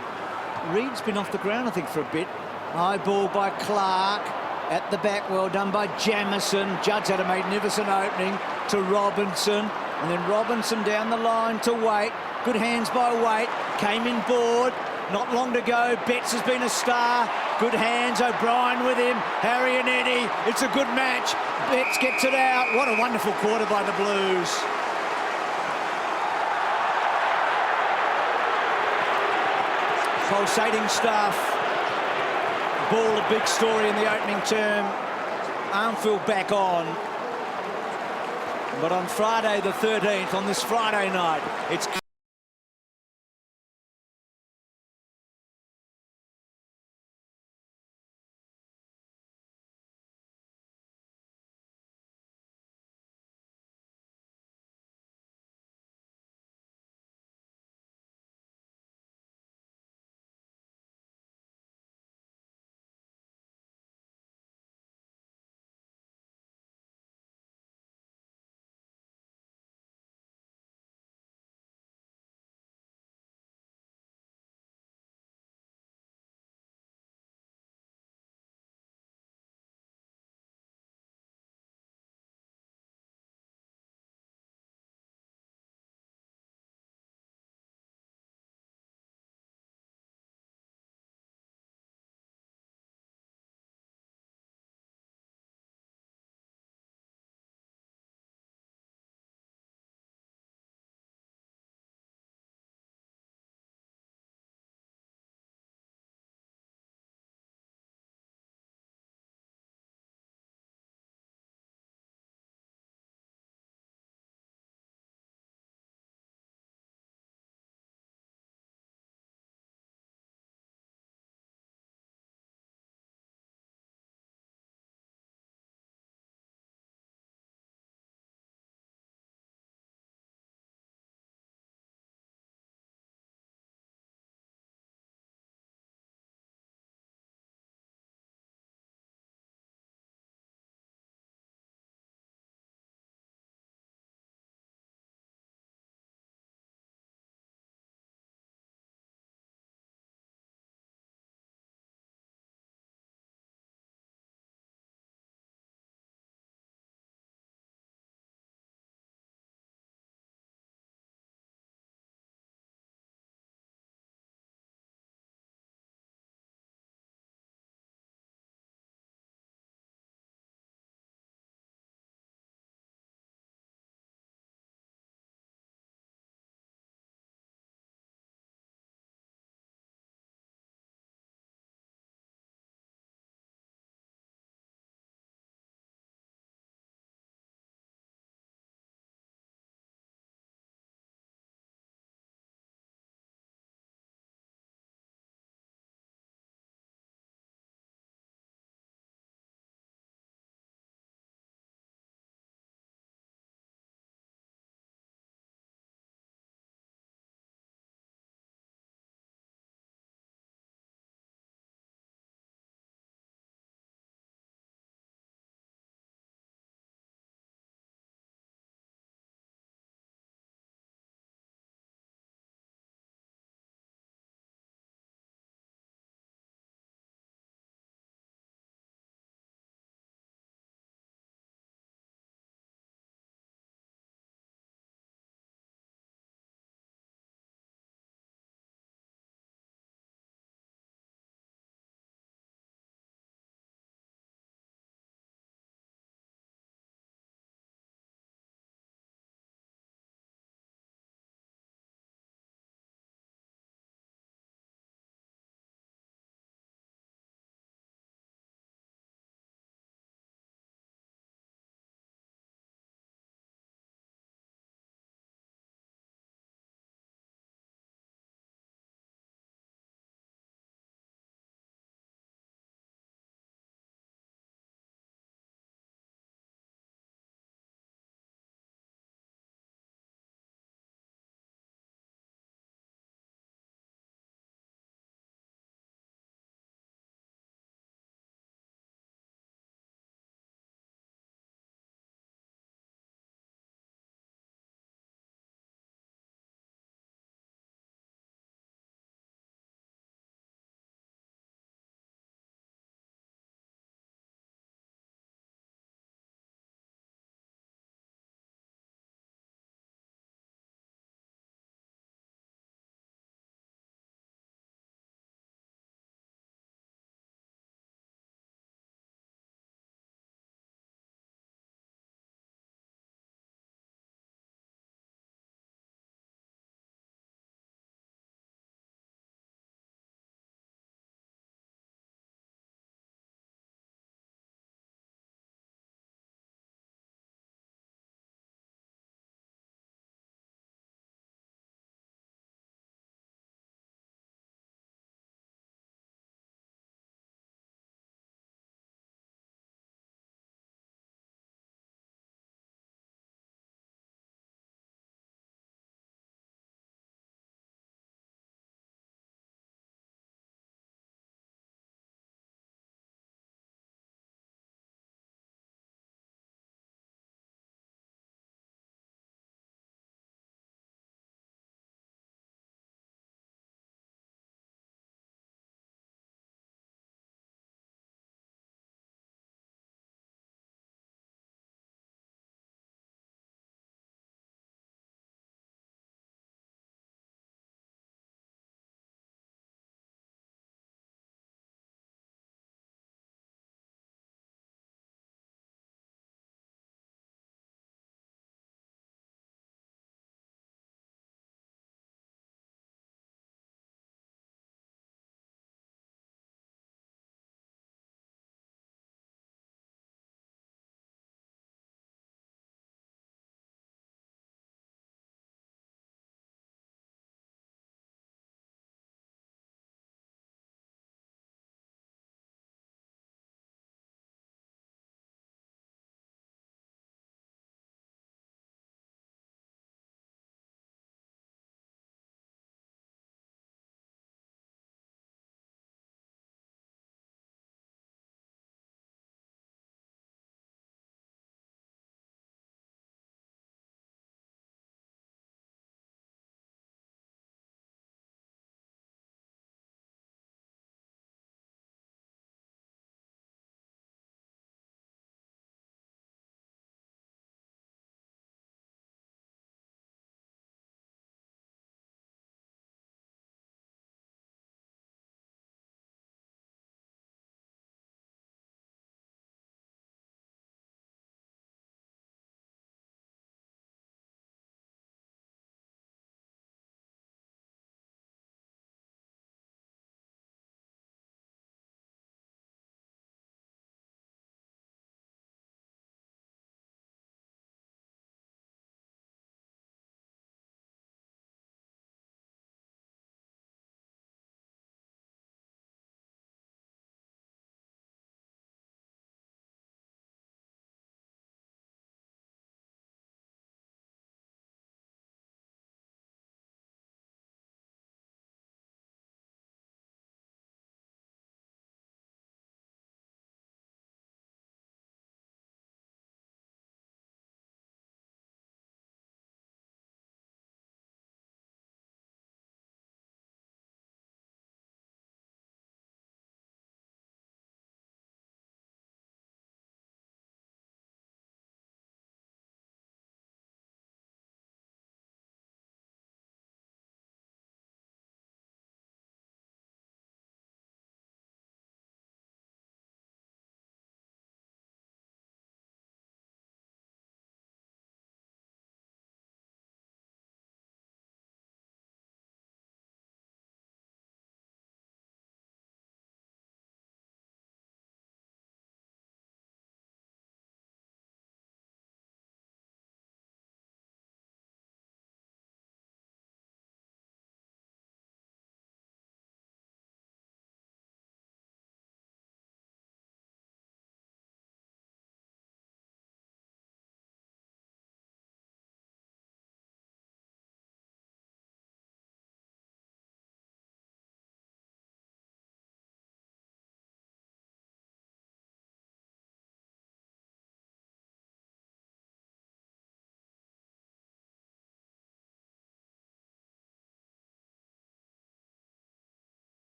Reed's been off the ground, I think, for a bit. High ball by Clark. At the back, well done by Jamison. Judd's had a magnificent opening to Robinson. And then Robinson down the line to Waite. Good hands by Waite. Came in board. Not long to go. Betts has been a star. Good hands. O'Brien with him. Harry and Eddie. It's a good match. Betts gets it out. What a wonderful quarter by the Blues. Pulsating stuff. Ball, a big story in the opening term. Armfield back on. But on Friday the 13th, on this Friday night, it's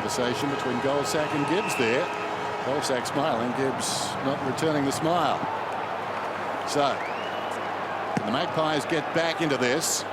conversation between Goldsack and Gibbs there. Goldsack smiling, Gibbs not returning the smile. So the Magpies get back into this.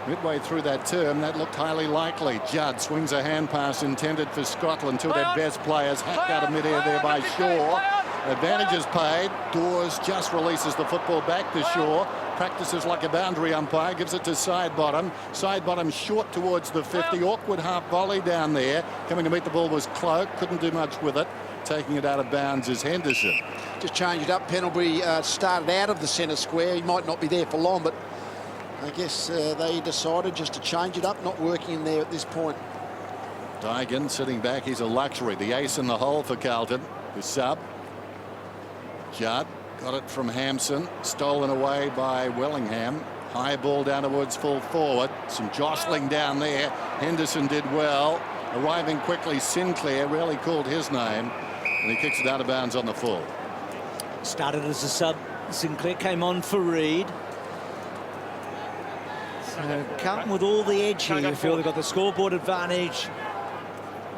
Midway through that term, that looked highly likely. Judd swings a hand pass intended for Scotland to their best players. Hacked out of midair there by Shaw. Advantage is paid. Dawes just releases the football back to Shaw. Practices like a boundary umpire. Gives it to Sidebottom. Sidebottom short towards the 50. Awkward half volley down there. Coming to meet the ball was Cloak. Couldn't do much with it. Taking it out of bounds is Henderson. Just change it up. Pendlebury started out of the centre square. He might not be there for long, but I guess they decided just to change it up. Not working in there at this point. Dygan sitting back. He's a luxury. The ace in the hole for Carlton. The sub. Judd got it from Hampson. Stolen away by Wellingham. High ball down towards full forward. Some jostling down there. Henderson did well. Arriving quickly, Sinclair rarely called his name. And he kicks it out of bounds on the full. Started as a sub. Sinclair came on for Reid. So Carlton with all the edge here. You feel they've got the scoreboard advantage.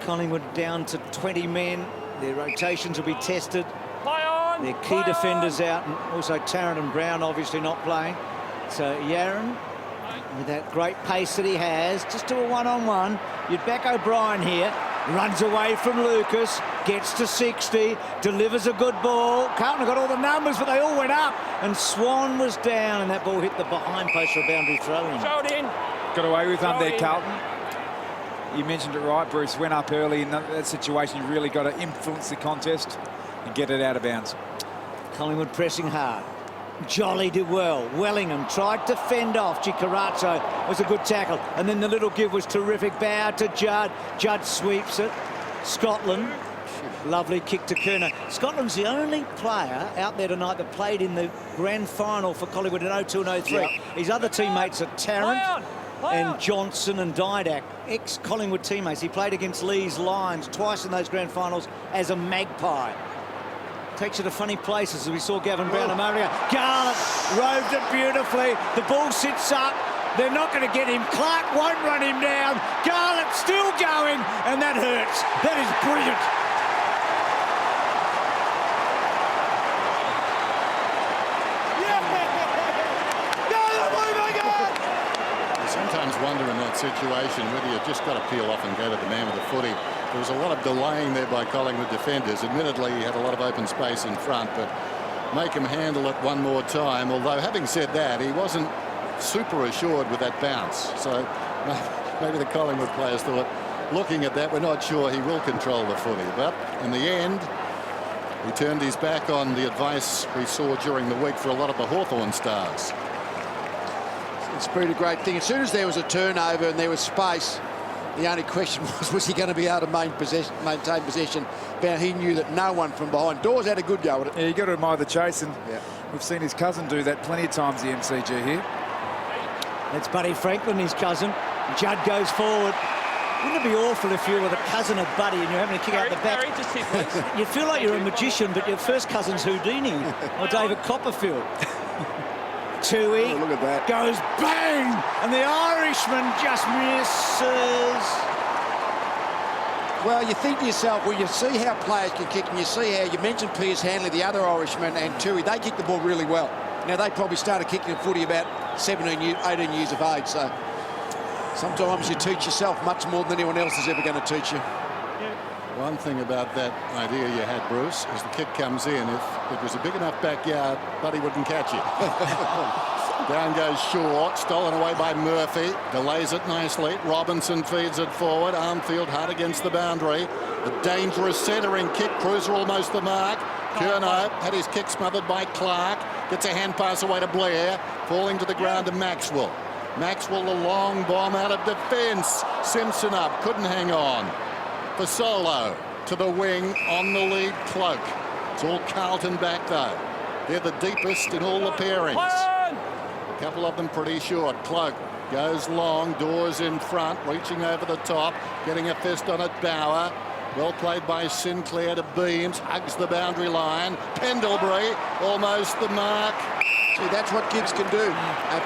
Collingwood down to 20 men. Their rotations will be tested. Their key defenders out, and also Tarrant and Brown obviously not playing. So Yaron, with that great pace that he has, just do a one-on-one. You'd back O'Brien here. Runs away from Lucas, gets to 60, delivers a good ball. Carlton got all the numbers, but they all went up, and Swan was down, and that ball hit the behind post for a boundary throw-in. Got away with one there, Carlton. You mentioned it right, Bruce. Went up early in that situation. You really got to influence the contest and get it out of bounds. Collingwood pressing hard. Jolly did well. Wellingham tried to fend off. Chikarazzo was a good tackle. And then the little give was terrific. Bow to Judd. Judd sweeps it. Scotland. Lovely kick to Kerner. Scotland's the only player out there tonight that played in the grand final for Collingwood in 02 and 03. Yep. His other teammates are Tarrant and Johnson and Didak, ex-Collingwood teammates. He played against Lee's Lions twice in those grand finals as a Magpie. Takes you to funny places, as we saw Gavin Brown a moment ago. Garlett roved it beautifully. The ball sits up. They're not going to get him. Clark won't run him down. Garlett still going, and that hurts. That is brilliant. Sometimes wonder in that situation whether you've just got to peel off and go to the man with the footy. There was a lot of delaying there by Collingwood defenders. Admittedly, he had a lot of open space in front, but make him handle it one more time. Although, having said that, he wasn't super assured with that bounce. So maybe the Collingwood players thought, looking at that, we're not sure he will control the footy. But in the end, he turned his back on the advice we saw during the week for a lot of the Hawthorn stars. It's been a great thing. As soon as there was a turnover and there was space, the only question was he going to be able to maintain possession? But he knew that no one from behind. Dawes had a good go at it. Yeah, you got to admire the chase, and we've seen his cousin do that plenty of times, the MCG here. That's Buddy Franklin, his cousin. Judd goes forward. Wouldn't it be awful if you were the cousin of Buddy and you're having to kick out the back? You feel like you're a magician, but your first cousin's Houdini or David Copperfield. Tui look at that. Goes bang, and the Irishman just misses. Well, you think to yourself, well, you see how players can kick, and you see how, you mentioned Piers Hanley, the other Irishman, and Tui, they kick the ball really well. Now, they probably started kicking footy about 18 years of age, so sometimes you teach yourself much more than anyone else is ever going to teach you. One thing about that idea you had, Bruce, is the kick comes in. If it was a big enough backyard, Buddy wouldn't catch it. Down goes Shaw, stolen away by Murphy. Delays it nicely. Robinson feeds it forward. Armfield hard against the boundary. A dangerous centering kick. Cruiser almost the mark. Curnow had his kick smothered by Clark. Gets a hand pass away to Blair. Falling to the ground to Maxwell. Maxwell, the long bomb out of defence. Simpson up. Couldn't hang on. For Solo to the wing on the lead, Cloak. It's all Carlton back though. They're the deepest in all the pairings. A couple of them pretty short. Cloak goes long, Dawes in front, reaching over the top, getting a fist on it. Bauer, well played by Sinclair to Beams, hugs the boundary line. Pendlebury almost the mark. See, that's what Gibbs can do.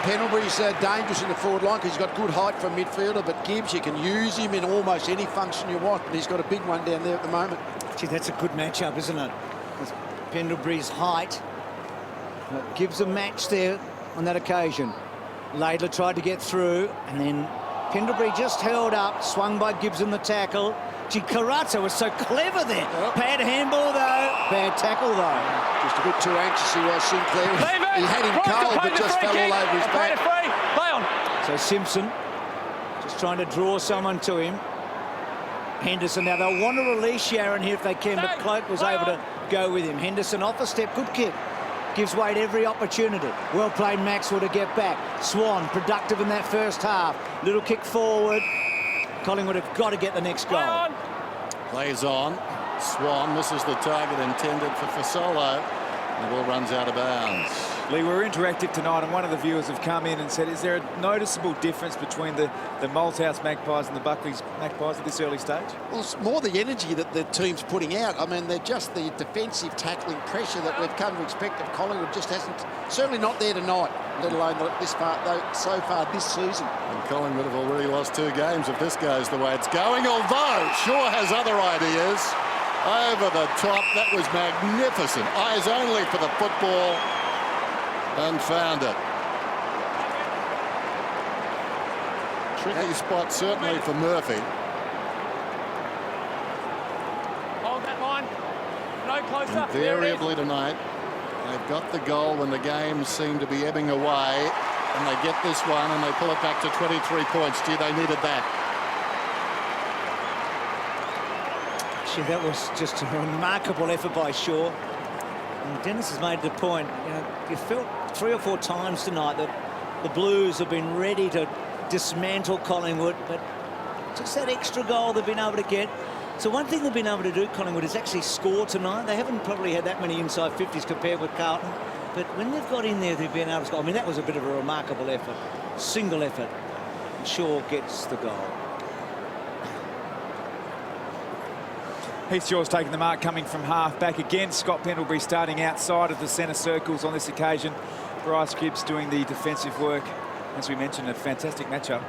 Pendlebury's dangerous in the forward line because he's got good height for a midfielder, but Gibbs, you can use him in almost any function you want, but he's got a big one down there at the moment. Gee, that's a good matchup, isn't it? With Pendlebury's height. Gibbs a match there on that occasion. Laidler tried to get through, and then Pendlebury just held up, swung by Gibbs in the tackle. Gee, Carrazzo was so clever there. Bad handball, though. Bad tackle, though. Just a bit too anxious he was, Sinclair. He had him cold, but just fell all over his back. Play on. So Simpson just trying to draw someone to him. Henderson, now they'll want to release Sharon here if they can, but Cloak was able to go with him. Henderson off a step, good kick. Gives Wade every opportunity. Well played Maxwell to get back. Swan, productive in that first half. Little kick forward. Collingwood have got to get the next goal. Plays on. Swan misses the target intended for Fasolo. The ball runs out of bounds. Lee, we're interactive tonight, and one of the viewers have come in and said, is there a noticeable difference between the Malthouse Magpies and the Buckley's Magpies at this early stage? Well, it's more the energy that the team's putting out. I mean, they're just the defensive tackling pressure that we've come to expect of Collingwood just hasn't, certainly not there tonight, let alone this far, though, so far this season. And Collingwood have already lost 2 games if this goes the way it's going, although Shaw has other ideas. Over the top, that was magnificent. Eyes only for the football, and found it. Tricky spot certainly for Murphy. Hold that line. No closer. Invariably tonight, they've got the goal when the games seem to be ebbing away, and they get this one and they pull it back to 23 points. Gee, they needed that. That was just a remarkable effort by Shaw. And Dennis has made the point, you felt 3 or 4 times tonight that the Blues have been ready to dismantle Collingwood, but just that extra goal they've been able to get. So one thing they've been able to do, Collingwood, is actually score tonight. They haven't probably had that many inside 50s compared with Carlton, but when they've got in there, they've been able to score. I mean, that was a bit of a remarkable effort, single effort. Shaw gets the goal. Heath Shaw's taking the mark, coming from half back again. Scott Pendlebury starting outside of the centre circles on this occasion. Bryce Gibbs doing the defensive work. As we mentioned, a fantastic matchup.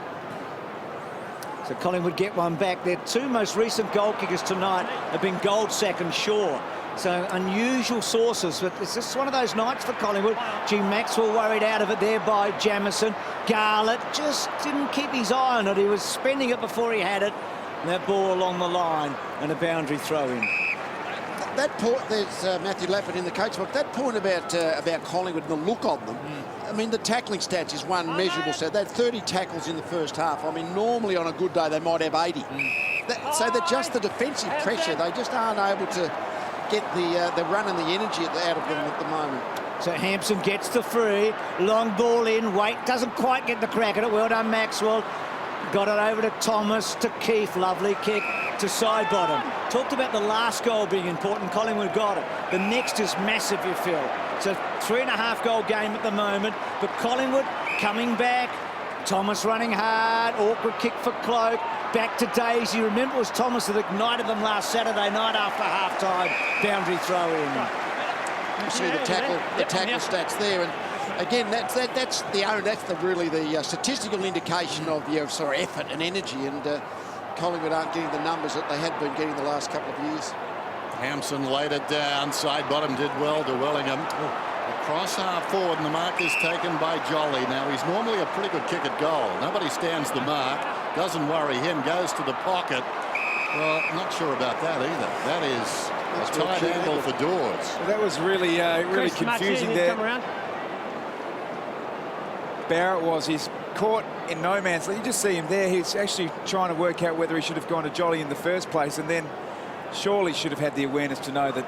So Collingwood get one back. Their 2 most recent goal kickers tonight have been Goldsack and Shaw. So unusual sources, but it's just one of those nights for Collingwood. G. Maxwell worried out of it there by Jamison. Garlett just didn't keep his eye on it. He was spending it before he had it. And that ball along the line and a boundary throw in. That point, there's Matthew Lappin in the coach book. That point about Collingwood and the look of them. I mean, the tackling stats is one measurable stat. They had 30 tackles in the first half. I mean, normally on a good day they might have 80. So that just the defensive pressure, they just aren't able to get the run and the energy out of them at the moment. So Hampson gets the free, long ball in. Waite doesn't quite get the crack at it. Well done, Maxwell. Got it over to Thomas, to Keefe. Lovely kick to side bottom. Talked about the last goal being important. Collingwood got it. The next is massive, you feel. It's a 3.5 goal game at the moment, but Collingwood coming back. Thomas running hard. Awkward kick for Cloak. Back to Daisy. Remember, it was Thomas that ignited them last Saturday night after half-time. Boundary throw in. You see the tackle stats there, and again, that's really the statistical indication of effort and energy, and Collingwood aren't getting the numbers that they had been getting the last couple of years. Hampson laid it down. Side bottom did well to Wellingham. Across half forward, and the mark is taken by Jolly. Now, he's normally a pretty good kick at goal. Nobody stands the mark. Doesn't worry him. Goes to the pocket. Well, not sure about that either. That is a tight angle for Dawes. Well, that was really confusing there. Barrett he's caught in no man's land. You just see him there. He's actually trying to work out whether he should have gone to Jolly in the first place, and then surely should have had the awareness to know that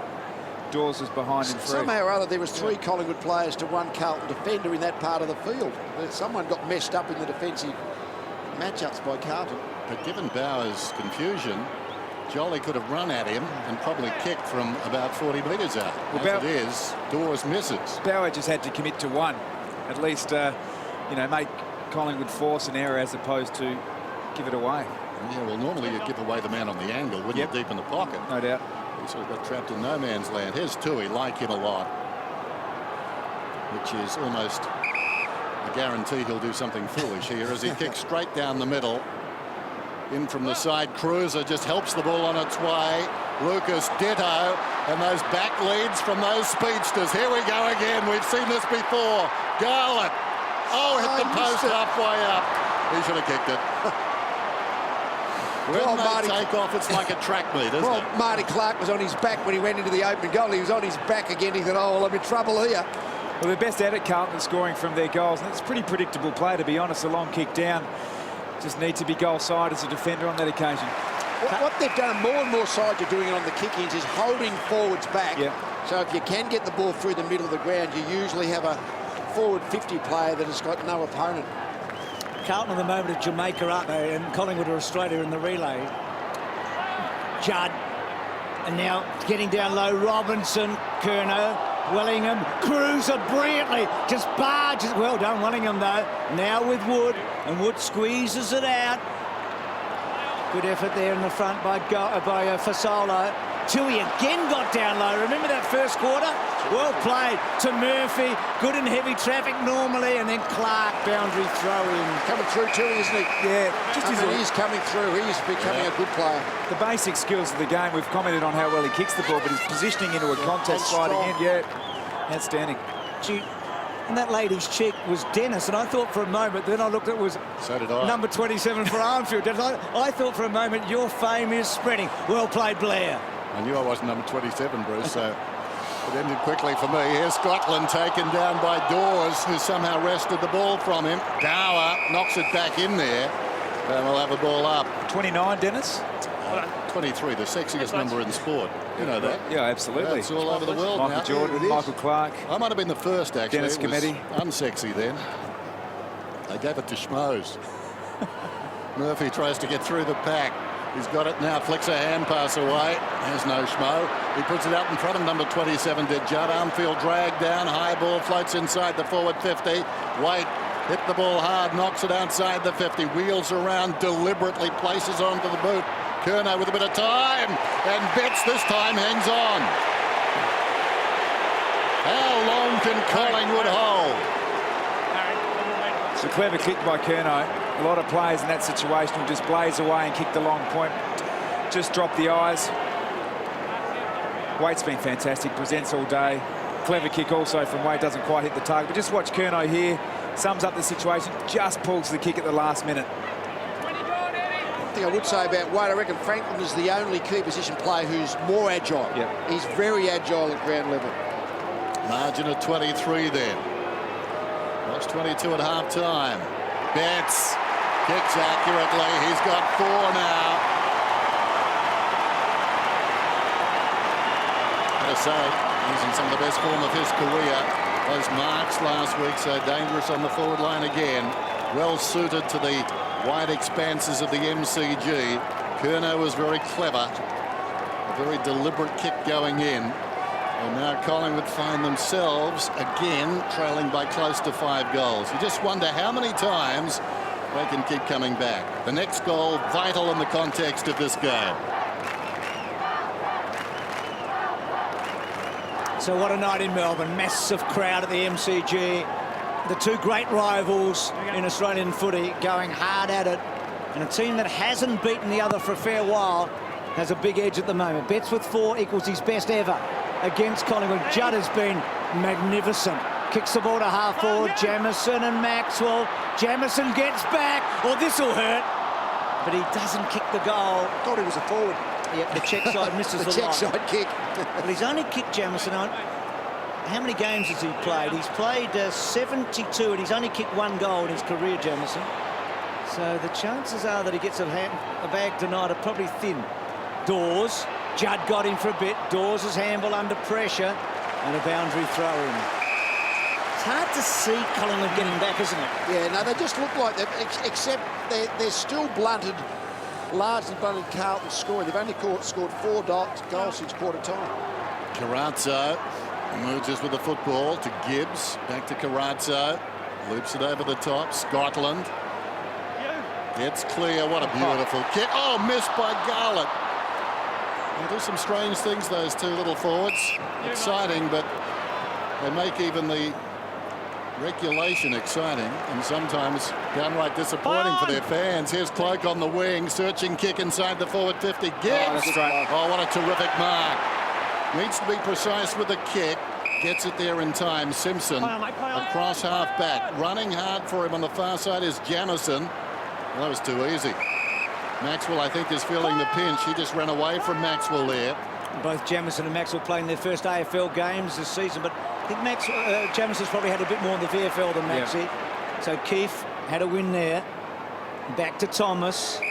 Dawes was behind him. Somehow or other, there was 3 Collingwood players to 1 Carlton defender in that part of the field. Someone got messed up in the defensive matchups by Carlton. But given Bauer's confusion, Jolly could have run at him and probably kicked from about 40 metres out. Well, as it is, Dawes misses. Bauer just had to commit to 1. At least, make Collingwood force an error as opposed to give it away. Yeah, well, normally you'd give away the man on the angle, wouldn't you, deep in the pocket? No doubt. He sort of got trapped in no man's land. Here's Tui, like him a lot. which is almost a guarantee he'll do something foolish here as he kicks straight down the middle. In from the side, Cruiser just helps the ball on its way. Lucas ditto, and those back leads from those speedsters. Here we go again. We've seen this before. Garlett. Oh, hit the post halfway up. He should have kicked it. When they take off, it's like a track meet, isn't it? Marty Clark was on his back when he went into the open goal. He was on his back again. He thought, oh, well, I'm in trouble here. Well, they're best at it, Carlton, scoring from their goals. And it's a pretty predictable play, to be honest. A long kick down. Just need to be goal side as a defender on that occasion. What they've done, more and more sides are doing it on the kick-ins, is holding forwards back. Yeah. So if you can get the ball through the middle of the ground, you usually have a forward 50 player that has got no opponent. Carlton at the moment of Jamaica up there, and Collingwood or Australia in the relay. Judd, and now getting down low, Robinson, Curnow, Wellingham, Cruiser brilliantly, just barges. Well done, Wellingham though. Now with Wood, and Wood squeezes it out. Good effort there in the front by Fasolo. Tui again got down low. Remember that first quarter? Well played to Murphy. Good in heavy traffic normally, and then Clark boundary throw in. Coming through Tui, isn't he? Yeah, he's coming through. He's becoming a good player. The basic skills of the game. We've commented on how well he kicks the ball, but his positioning into a contest, sliding in, yeah, outstanding. And that lady's cheek was Dennis, and I thought for a moment, then I looked at it was so did I. Number 27 for Armfield. I thought for a moment, your fame is spreading. Well played, Blair. I knew I wasn't number 27, Bruce, so it ended quickly for me. Here's Scotland taken down by Dawes, who somehow wrested the ball from him. Gower knocks it back in there, and we'll have a ball up. 29, Dennis? 23, the sexiest number in sport. You know that? Yeah, absolutely. It's all over the world Michael now. Jordan, Michael Clark. I might have been the first, actually. Dennis Cometti. Unsexy then. They gave it to Schmoes. Murphy tries to get through the pack. He's got it now, flicks a hand pass away. There's no Schmo. He puts it out in front of number 27, did Judd. Armfield dragged down, high ball floats inside the forward 50. Waite hit the ball hard, knocks it outside the 50, wheels around deliberately, places onto the boot. Curnow with a bit of time, and Betts this time hangs on. How long can Collingwood hold? It's a clever kick by Curnow. A lot of players in that situation will just blaze away and kick the long point. Just drop the eyes. Waite's been fantastic, presents all day. Clever kick also from Waite, doesn't quite hit the target. But just watch Curnow here, sums up the situation, just pulls the kick at the last minute. I would say about Waite, I reckon Franklin is the only key position player who's more agile. Yep. He's very agile at ground level. Margin of 23 then. That's 22 at half-time. Betts kicks accurately. He's got 4 now. Gotta say, he's in some of the best form of his career. Those marks last week so dangerous on the forward line again. Well suited to the wide expanses of the MCG. Curnow was very clever. A very deliberate kick going in. And now Collingwood find themselves again trailing by close to 5 goals. You just wonder how many times they can keep coming back. The next goal vital in the context of this game. So what a night in Melbourne. Massive crowd at the MCG. The two great rivals in Australian footy going hard at it. And a team that hasn't beaten the other for a fair while has a big edge at the moment. Betts with 4 equals his best ever against Collingwood. Judd has been magnificent. Kicks the ball to half forward. Jamieson and Maxwell. Jamieson gets back. Oh, this will hurt. But he doesn't kick the goal. Thought he was a forward. Yep, the check side misses the check side kick. But he's only kicked Jamieson on. How many games has he played? He's played 72, and he's only kicked 1 goal in his career, Jamieson. So the chances are that he gets a bag tonight are probably thin. Dawes. Judd got him for a bit. Dawes' handball under pressure, and a boundary throw in. It's hard to see Collingwood getting back, isn't it? Yeah, no, they just look like that, except they're still blunted, largely blunted Carlton scoring. They've only scored 4 goals since quarter time. Carrazzo emerges with the football to Gibbs. Back to Carrazzo. Loops it over the top. Scotland. Gets clear. What a beautiful kick. Oh, missed by Garlett. They do some strange things, those two little forwards. Exciting, but they make even the Regulation exciting and sometimes downright disappointing for their fans. Here's Cloak on the wing, searching kick inside the forward 50. Gibbs. Oh, what a terrific mark. Needs to be precise with the kick. Gets it there in time. Simpson across half back. Running hard for him on the far side is Jamison. Well, that was too easy. Maxwell, I think, is feeling the pinch. He just ran away from Maxwell there. Both Jamison and Maxwell playing their first AFL games this season, but I think Jamison's probably had a bit more in the VFL than Maxie. Yeah. So Keefe had a win there. Back to Thomas.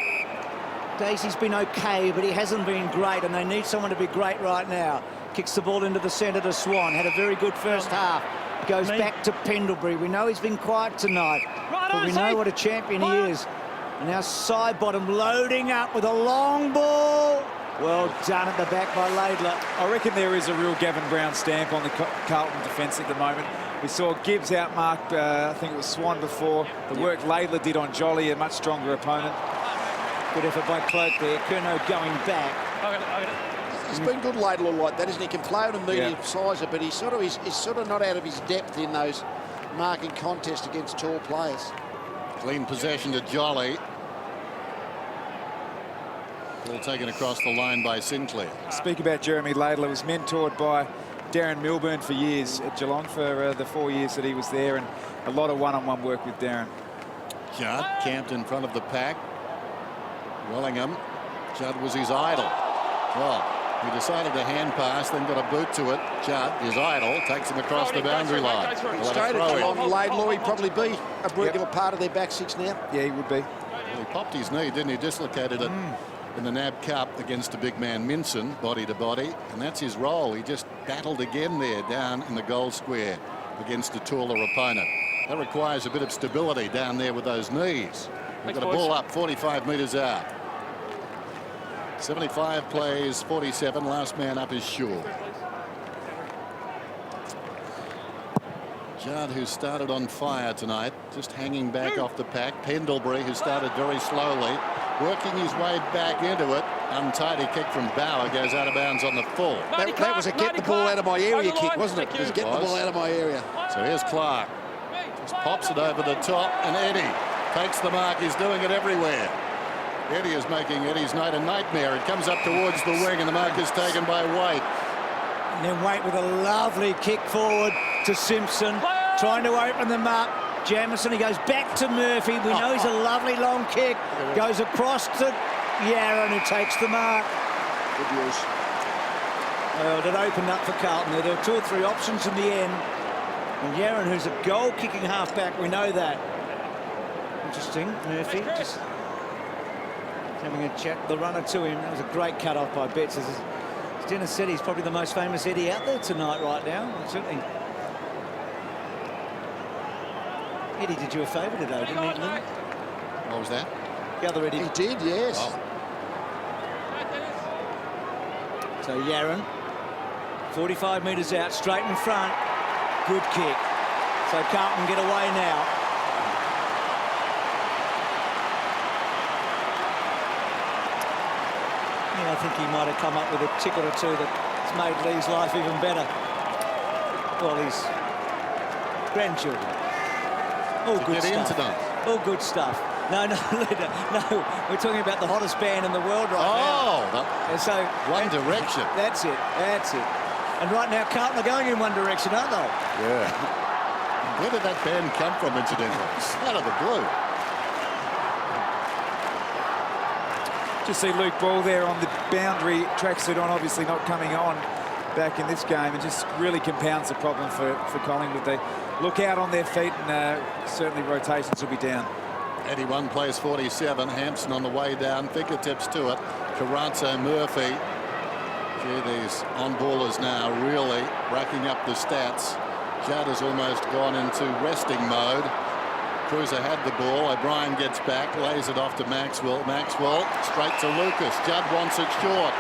Daisy's been okay, but he hasn't been great, and they need someone to be great right now. Kicks the ball into the centre to Swan. Had a very good first half. Goes back to Pendlebury. We know he's been quiet tonight, but we know what a champion he is. And now side bottom loading up with a long ball. Well done at the back by Laidler. I reckon there is a real Gavin Brown stamp on the Carlton defence at the moment. We saw Gibbs outmark, I think it was Swan before. The work Laidler did on Jolly, a much stronger opponent. Good effort by Cloak there. Curnow going back. He's been good Laidler like that, isn't he? He can play on a medium sizer, but he's sort of not out of his depth in those marking contests against tall players. Clean possession to Jolly. Ball taken across the line by Sinclair. Speak about Jeremy Laidler. Was mentored by Darren Milburn for years at Geelong for the 4 years that he was there, and a lot of one-on-one work with Darren. Judd camped in front of the pack. Wellingham. Judd was his idol. Well, he decided to hand pass, then got a boot to it. Judd, his idol, takes him across the boundary line. Straight along Laidlaw, he'd probably be a regular part of their back six now. Yeah, he would be. Well, he popped his knee, didn't he? Dislocated it in the NAB Cup against a big man, Minson, body to body, and that's his role. He just battled again there down in the goal square against a taller opponent. That requires a bit of stability down there with those knees. We've got a ball up 45 metres out. 75 plays 47. Last man up is Shaw. Judd, who started on fire tonight, just hanging back off the pack. Pendlebury, who started very slowly, working his way back into it. Untidy kick from Bauer, goes out of bounds on the full. That was a get the ball out of my area kick, wasn't it? It was get the ball out of my area. So here's Clark. Just pops it over the top, and Eddie takes the mark. He's doing it everywhere. Eddie is making Eddie's night a nightmare. It comes up towards the wing, and the mark is taken by Waite. And then Waite with a lovely kick forward to Simpson, trying to open them up. Jamison, he goes back to Murphy. We know he's a lovely long kick. Goes across to Yaron, who takes the mark. Good news. Well, it opened up for Carlton. There were 2 or 3 options in the end. And Yaron, who's a goal-kicking half-back, we know that. Interesting, Murphy just having a chat, the runner to him. That was a great cut-off by Betts. As Dennis said, he's probably the most famous Eddie out there tonight right now. Certainly. Eddie did you a favour today, didn't he, Lynn? What was that? The other Eddie. He did, yes. Oh. So Yaron, 45 metres out, straight in front. Good kick. So Carlton get away now. Yeah, I think he might have come up with a ticket or two that's made Lee's life even better. Well, his grandchildren. All good stuff. All good stuff. No, we're talking about the hottest band in the world right now. Oh, so One Direction. That's it. And right now, Carlton are going in one direction, aren't they? Yeah. Where did that band come from, incidentally? Out of the blue. Just see Luke Ball there on the boundary, tracksuit on, obviously not coming on back in this game, and just really compounds the problem for Collingwood. They look out on their feet, and certainly rotations will be down. 81 plays 47. Hampson on the way down. Fingertips to it. Carrazzo, Murphy. Gee, these on-ballers now really racking up the stats. Judd has almost gone into resting mode. Cruiser had the ball. O'Brien gets back, lays it off to Maxwell. Maxwell straight to Lucas. Judd wants it short.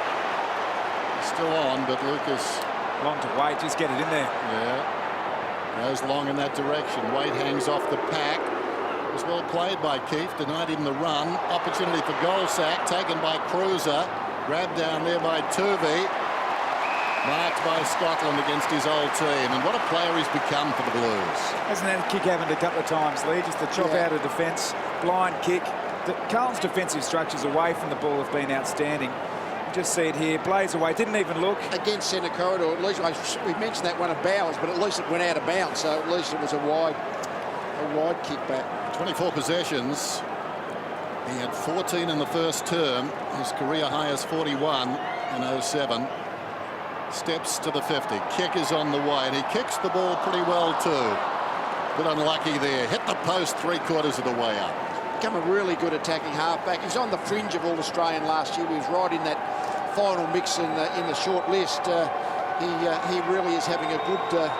Still on, but Lucas... Long to Waite, just get it in there. Yeah. Goes long in that direction. Waite hangs off the pack. It was well played by Keefe. Denied him the run. Opportunity for goal sack. Taken by Cruiser. Grabbed down there by Tuvey. Marked by Scotland against his old team. And what a player he's become for the Blues. Hasn't that kick happened a couple of times, Lee? Just the chop out of defence, blind kick. Carlton's defensive structures away from the ball have been outstanding. You just see it here, blaze away, didn't even look. Against centre corridor, at least we mentioned that one of Bowers, but at least it went out of bounds, so at least it was a wide kick back. 24 possessions. He had 14 in the first term. His career high is 41 in 07. Steps to the 50. Kick is on the way, and he kicks the ball pretty well too. Bit unlucky there. Hit the post 3/4 of the way up. Become a really good attacking halfback. He was on the fringe of All-Australian last year. He was right in that final mix in the short list. He really is having a good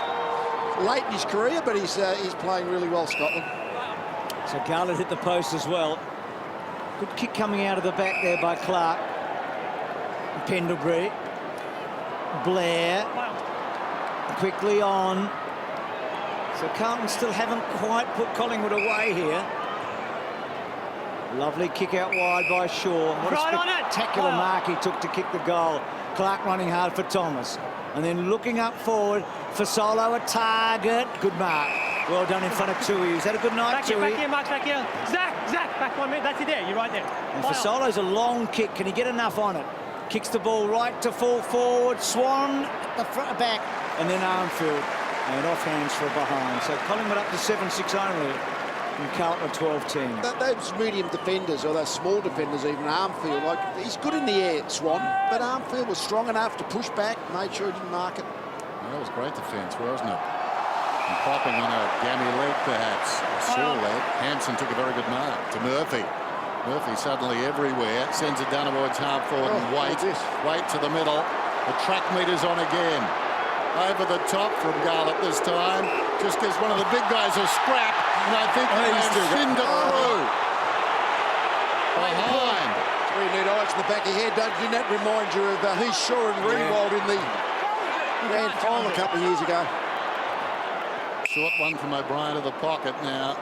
late in his career, but he's playing really well, Scotland. So Carlton hit the post as well. Good kick coming out of the back there by Clark. Pendlebury. Blair. Quickly on. So Carlton still haven't quite put Collingwood away here. Lovely kick out wide by Shaw. What a spectacular mark he took to kick the goal. Clark running hard for Thomas. And then looking up forward for Solo, a target. Good mark. Well done in front of Tui. Is that a good night, Tui? Back here, Mark, back here. Zach, back 1 minute. That's it there. You're right there. And for Solo's a long kick. Can he get enough on it? Kicks the ball right to full forward. Swan at the front, back. And then Armfield. And off hands for a behind. So Collingwood up to 7-6 only. And Carlton 12-10. Those medium defenders, or those small defenders, even Armfield, like he's good in the air, Swan, but Armfield was strong enough to push back, made sure he didn't mark it. Well, that was great defence, wasn't it? And popping on a gammy leg, perhaps. I saw that. Hansen took a very good mark to Murphy. Murphy suddenly everywhere, sends it down towards half forward and wait to the middle. The track meter's on again. Over the top from Garlett this time. Just gives one of the big guys a scrap, and I think he's skinned it through. Behind. Three neat eyes in the back of your head. Didn't that remind you of Heath Shaw and Rewald in the grand final a couple of years ago? Short one from O'Brien to the pocket now.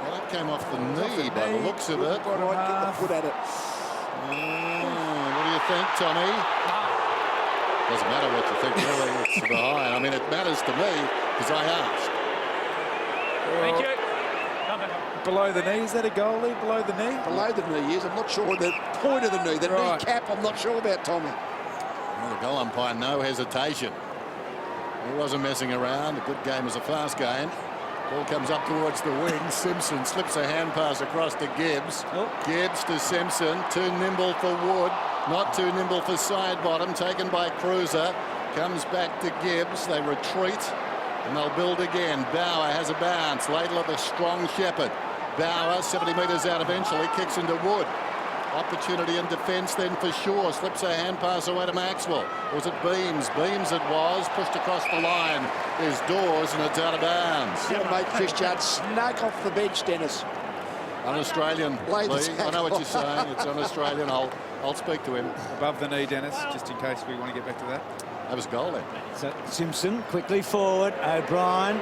Well, that came off the knee by the looks of it. Right, get the foot at it. What do you think, Tommy? Doesn't matter what you think, really. It's behind. I mean, it matters to me because I asked. Thank you. Below the knee, is that a goalie? Below the knee? Below the knee is. I'm not sure the point of the knee. The knee cap, I'm not sure about, Tommy. Well, the goal umpire, no hesitation. He wasn't messing around. A good game was a fast game. Ball comes up towards the wing. Simpson slips a hand pass across to Gibbs. Gibbs to Simpson. Too nimble for Wood. Not too nimble for Sidebottom. Taken by Cruiser. Comes back to Gibbs. They retreat. And they'll build again. Bauer has a bounce. Laidler the strong shepherd. Bauer, 70 metres out eventually. Kicks into Wood. Opportunity in defence then for Shaw. Slips a hand pass away to Maxwell. Was it Beams? Beams it was. Pushed across the line. There's Dawes and it's out of bounds. Yeah, mate, Chris Judd snug off the bench, Dennis. Un-Australian, Lee. I know what you're saying. It's un-Australian. I'll speak to him. Above the knee, Dennis, just in case we want to get back to that. That was goal then. So Simpson quickly forward. O'Brien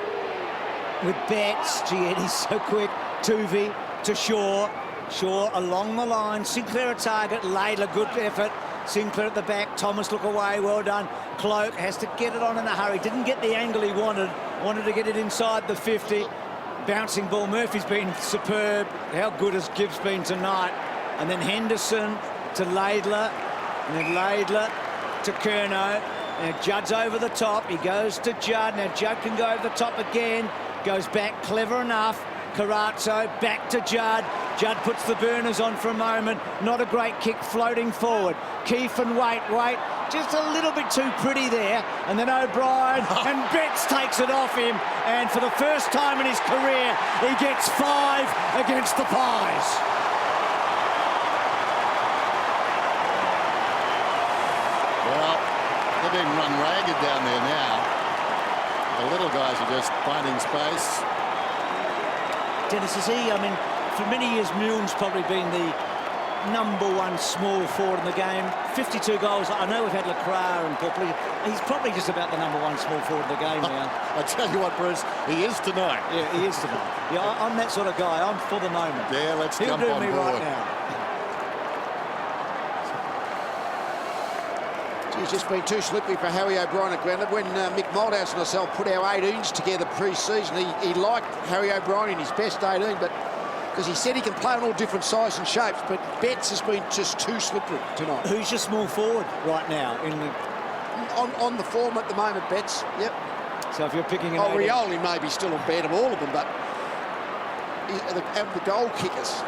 with Betts. Gee, Eddie's so quick. Tuvey to Shaw. Shaw along the line. Sinclair a target. Laidler, good effort. Sinclair at the back. Thomas look away. Well done. Cloak has to get it on in a hurry. Didn't get the angle he wanted. Wanted to get it inside the 50. Bouncing ball. Murphy's been superb. How good has Gibbs been tonight? And then Henderson to Laidler. And then Laidler to Curnow. Now Judd's over the top. He goes to Judd. Now Judd can go over the top again. Goes back clever enough. Carazzo back to Judd. Judd puts the burners on for a moment. Not a great kick floating forward. Keefe and Waite. Just a little bit too pretty there. And then O'Brien and Betts takes it off him. And for the first time in his career, he gets 5 against the Pies. Well, they're being run ragged down there now. The little guys are just finding space. Dennis, is he? I mean, for many years, Milne's probably been the #1 small forward in the game. 52 goals. I know we've had Lacroix and Popley. He's probably just about the #1 small forward in the game now. I tell you what, Bruce, he is tonight. Yeah, he is tonight. Yeah, I'm that sort of guy. I'm for the moment. Yeah, let's He'll jump do on me board. right now. He's just been too slippery for Harry O'Brien at ground. When Mick Moldhouse and myself put our 18s together pre-season, he liked Harry O'Brien in his best 18, but because he said he can play on all different sizes and shapes, but Betts has been just too slippery tonight. Who's your small forward right now? On the form at the moment, Betts. Yep. So if you're picking an Rioli may be still on bed of all of them, but the goal kickers,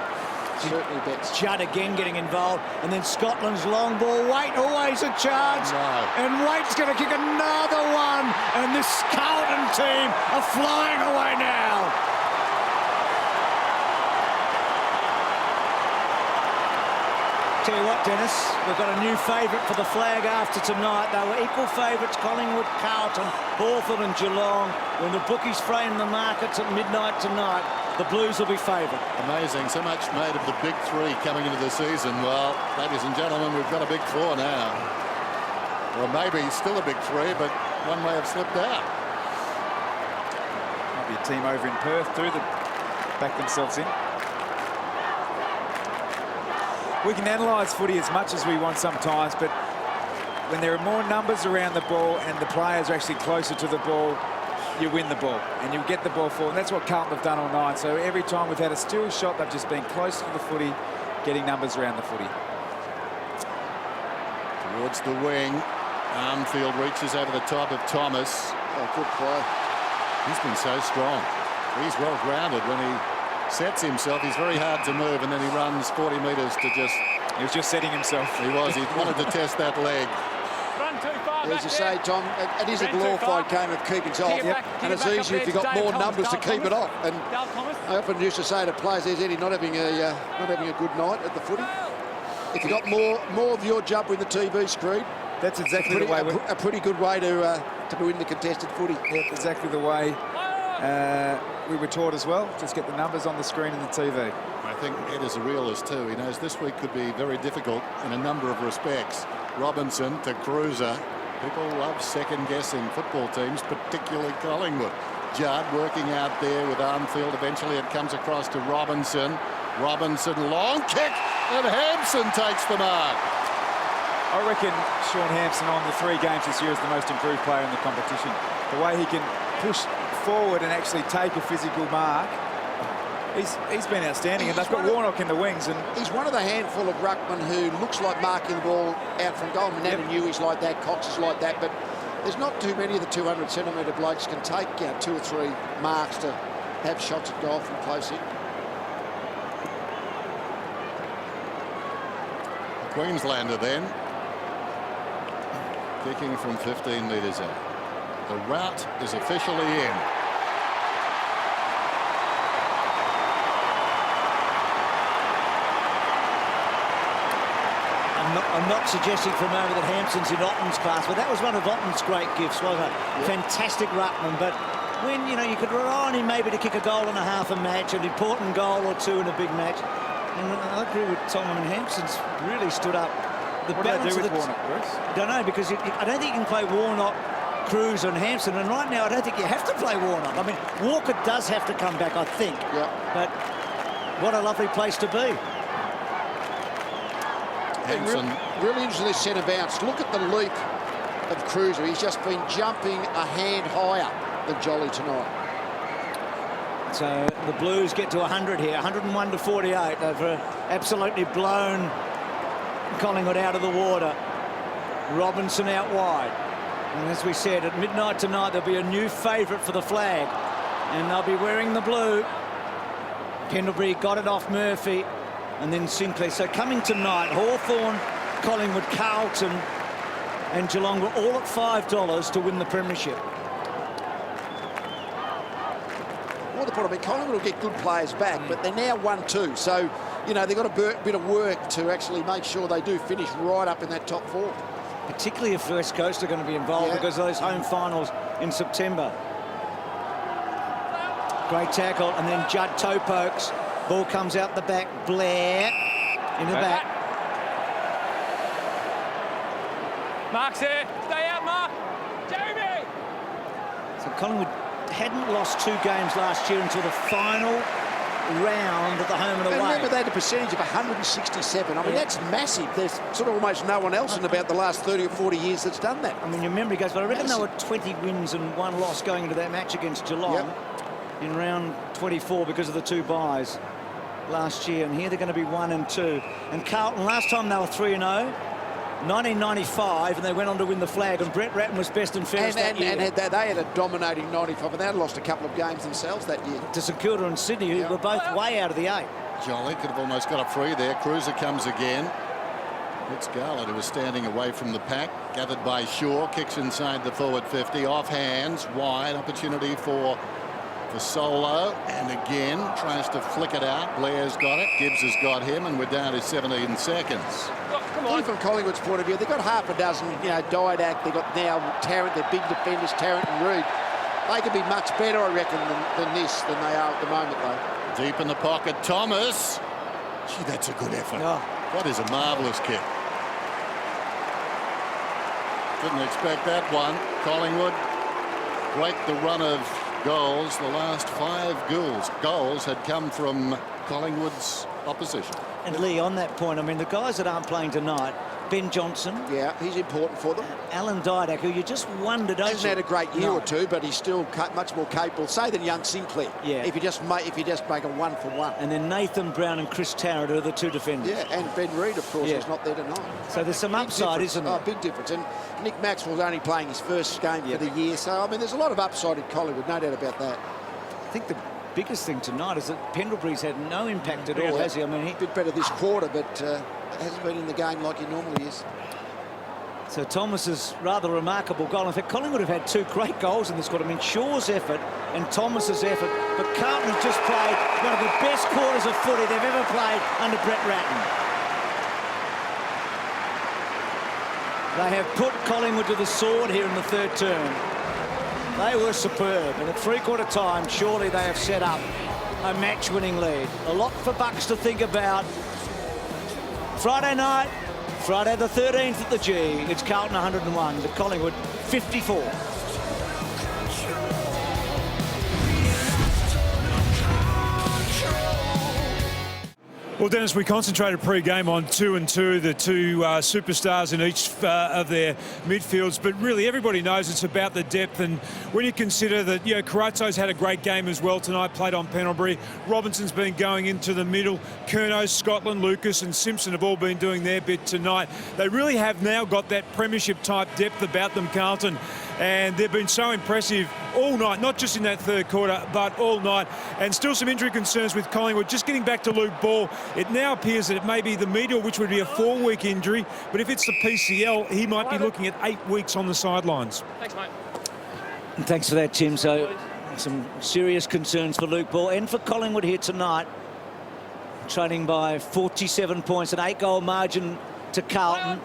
certainly Betts. Judd again getting involved, and then Scotland's long ball. Waite always a chance, and Waite's going to kick another one, and this Carlton team are flying away now. Tell you what, Dennis, we've got a new favourite for the flag after tonight. They were equal favourites, Collingwood, Carlton, Hawthorn and Geelong. When the bookies frame the markets at midnight tonight, the Blues will be favoured. Amazing, so much made of the big three coming into the season. Well, ladies and gentlemen, we've got a big four now. Well, maybe still a big three, but one may have slipped out. Might be a team over in Perth too that back themselves in. We can analyse footy as much as we want sometimes, but when there are more numbers around the ball and the players are actually closer to the ball, you win the ball and you get the ball forward. And that's what Carlton have done all night. So every time we've had a still shot, they've just been closer to the footy, getting numbers around the footy. Towards the wing, Armfield reaches over the top of Thomas. Oh, good play. He's been so strong. He's well grounded when he sets himself. He's very hard to move, and then he runs 40 metres to just... He was just setting himself. He was. He wanted to test that leg. Run too far. As you say, Tom, it is a glorified game of keeping it off, and it's easier if you've got more numbers to keep it off. And I often used to say to players, "There's Eddie not having a good night at the footy. If you got more of your jump with the TV screen, that's exactly the way. A pretty good way to win the contested footy. Yep, exactly the way we were taught as well. Just get the numbers on the screen and the TV. I think Ed is a realist too. He knows this week could be very difficult in a number of respects. Robinson to Cruiser. People love second-guessing football teams, particularly Collingwood. Judd working out there with Armfield. Eventually it comes across to Robinson. Robinson, long kick, and Hampson takes the mark. I reckon Sean Hampson on the 3 games this year is the most improved player in the competition. The way he can push forward and actually take a physical mark, he's been outstanding. And they've got Warnock in the wings. And he's one of the handful of ruckmen who looks like marking the ball out from goal. Manannui's like that, Cox is like that, but there's not too many of the 200-centimetre blokes can take 2 or 3 marks to have shots at goal from close in. Queenslander then, kicking from 15 metres out. The rout is officially in. I'm not suggesting for a moment that Hampson's in Otten's class, but that was one of Otten's great gifts, wasn't it? Yep. Fantastic ruckman, but when, you could rely on him maybe to kick a goal and a half a match, an important goal or 2 in a big match. And I agree with Tom, and Hampson's really stood up. What do they do with Warnock, Bruce? I don't know, because I don't think you can play Warnock, Cruz and Hampson, and right now I don't think you have to play Warnock. I mean, Walker does have to come back, I think. Yeah. But what a lovely place to be. Hampson. Really interesting, this centre bounce. Look at the leap of Cruiser. He's just been jumping a hand higher than Jolly tonight. So the Blues get to 100 here, 101 to 48. They've absolutely blown Collingwood out of the water. Robinson out wide. And as we said, at midnight tonight, there'll be a new favourite for the flag. And they'll be wearing the blue. Pendlebury got it off Murphy. And then Sinclair. So coming tonight, Hawthorn, Collingwood, Carlton and Geelong were all at $5 to win the Premiership. Well, the point, I mean, Collingwood will get good players back, but they're now 1-2. So, they've got a bit of work to actually make sure they do finish right up in that top 4. Particularly if West Coast are going to be involved because of those home finals in September. Great tackle, and then Judd toe pokes. Ball comes out the back. Blair in the back. Mark's there. Stay out, Mark. Jamie! So Collingwood hadn't lost 2 games last year until the final round at the home and away. And remember, they had a percentage of 167. I mean, that's massive. There's sort of almost no one else in about the last 30 or 40 years that's done that. I mean, your memory goes, but I reckon they were 20 wins and 1 loss going into that match against Geelong in round 24 because of the 2 byes last year. And here they're going to be 1 and 2. And Carlton, last time they were 3-0. 1995, and they went on to win the flag, and Brett Ratton was best and fairest that year. And they had a dominating 95, and they had lost a couple of games themselves that year. To St Kilda and Sydney, who were both way out of the 8. Jolly could have almost got a free there. Cruiser comes again. It's Garland who was standing away from the pack. Gathered by Shaw, kicks inside the forward 50. Off hands, wide opportunity for Solo, and again tries to flick it out. Blair's got it, Gibbs has got him, and we're down to 17 seconds. Come on. From Collingwood's point of view, they've got half a dozen, Didak, they've got now Tarrant, their big defenders, Tarrant and Reid. They could be much better, I reckon, than they are at the moment, though. Deep in the pocket, Thomas. Gee, that's a good effort. Oh. That is a marvellous kick. Didn't expect that one. Collingwood break the run of goals. The last 5 goals had come from Collingwood's opposition. And Lee, on that point, I mean, the guys that aren't playing tonight, Ben Johnson. Yeah, he's important for them. Alan Didak, who you just wondered. Hasn't had a great year or two, but he's still much more capable, say, than young Sinclair. Yeah. If you just make a 1-for-1. And then Nathan Brown and Chris Tarrant are the 2 defenders. Yeah, and Ben Reid, of course, is not there tonight. So there's some upside, isn't there? Oh, big difference. And Nick Maxwell's only playing his first game for the year. So, I mean, there's a lot of upside in Collingwood, no doubt about that. I think the biggest thing tonight is that Pendlebury's had no impact at all, has he? I mean, a bit better this quarter, but hasn't been in the game like he normally is. So Thomas's rather remarkable goal. In fact, Collingwood have had 2 great goals in this quarter. I mean, Shaw's effort and Thomas's effort. But Carlton have just played one of the best quarters of footy they've ever played under Brett Ratton. They have put Collingwood to the sword here in the 3rd term. They were superb, and at 3/4 time, surely they have set up a match-winning lead. A lot for Bucks to think about. Friday night, Friday the 13th at the G. It's Carlton 101 to Collingwood 54. Well, Dennis, we concentrated pre-game on 2 and 2, the 2 superstars in each of their midfields, but really everybody knows it's about the depth. And when you consider that, Carazzo's had a great game as well tonight, played on Pendlebury. Robinson's been going into the middle. Curnow, Scotland, Lucas and Simpson have all been doing their bit tonight. They really have now got that premiership-type depth about them, Carlton. And they've been so impressive all night, not just in that 3rd quarter, but all night. And still some injury concerns with Collingwood. Just getting back to Luke Ball, it now appears that it may be the medial, which would be a 4-week injury. But if it's the PCL, he might be looking at 8 weeks on the sidelines. Thanks, mate. And thanks for that, Tim. So some serious concerns for Luke Ball and for Collingwood here tonight. Trailing by 47 points, an 8-goal margin to Carlton.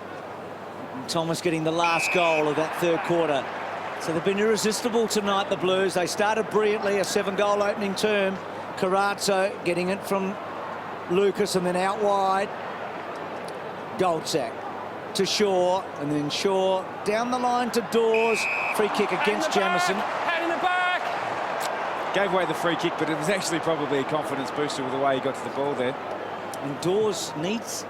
And Thomas getting the last goal of that 3rd quarter. So they've been irresistible tonight, the Blues. They started brilliantly, a 7-goal opening term. Carazzo getting it from Lucas and then out wide. Goldsack to Shaw, and then Shaw down the line to Dawes. Free kick against Jamieson. Head in the back! Gave away the free kick, but it was actually probably a confidence booster with the way he got to the ball there. And Dawes needs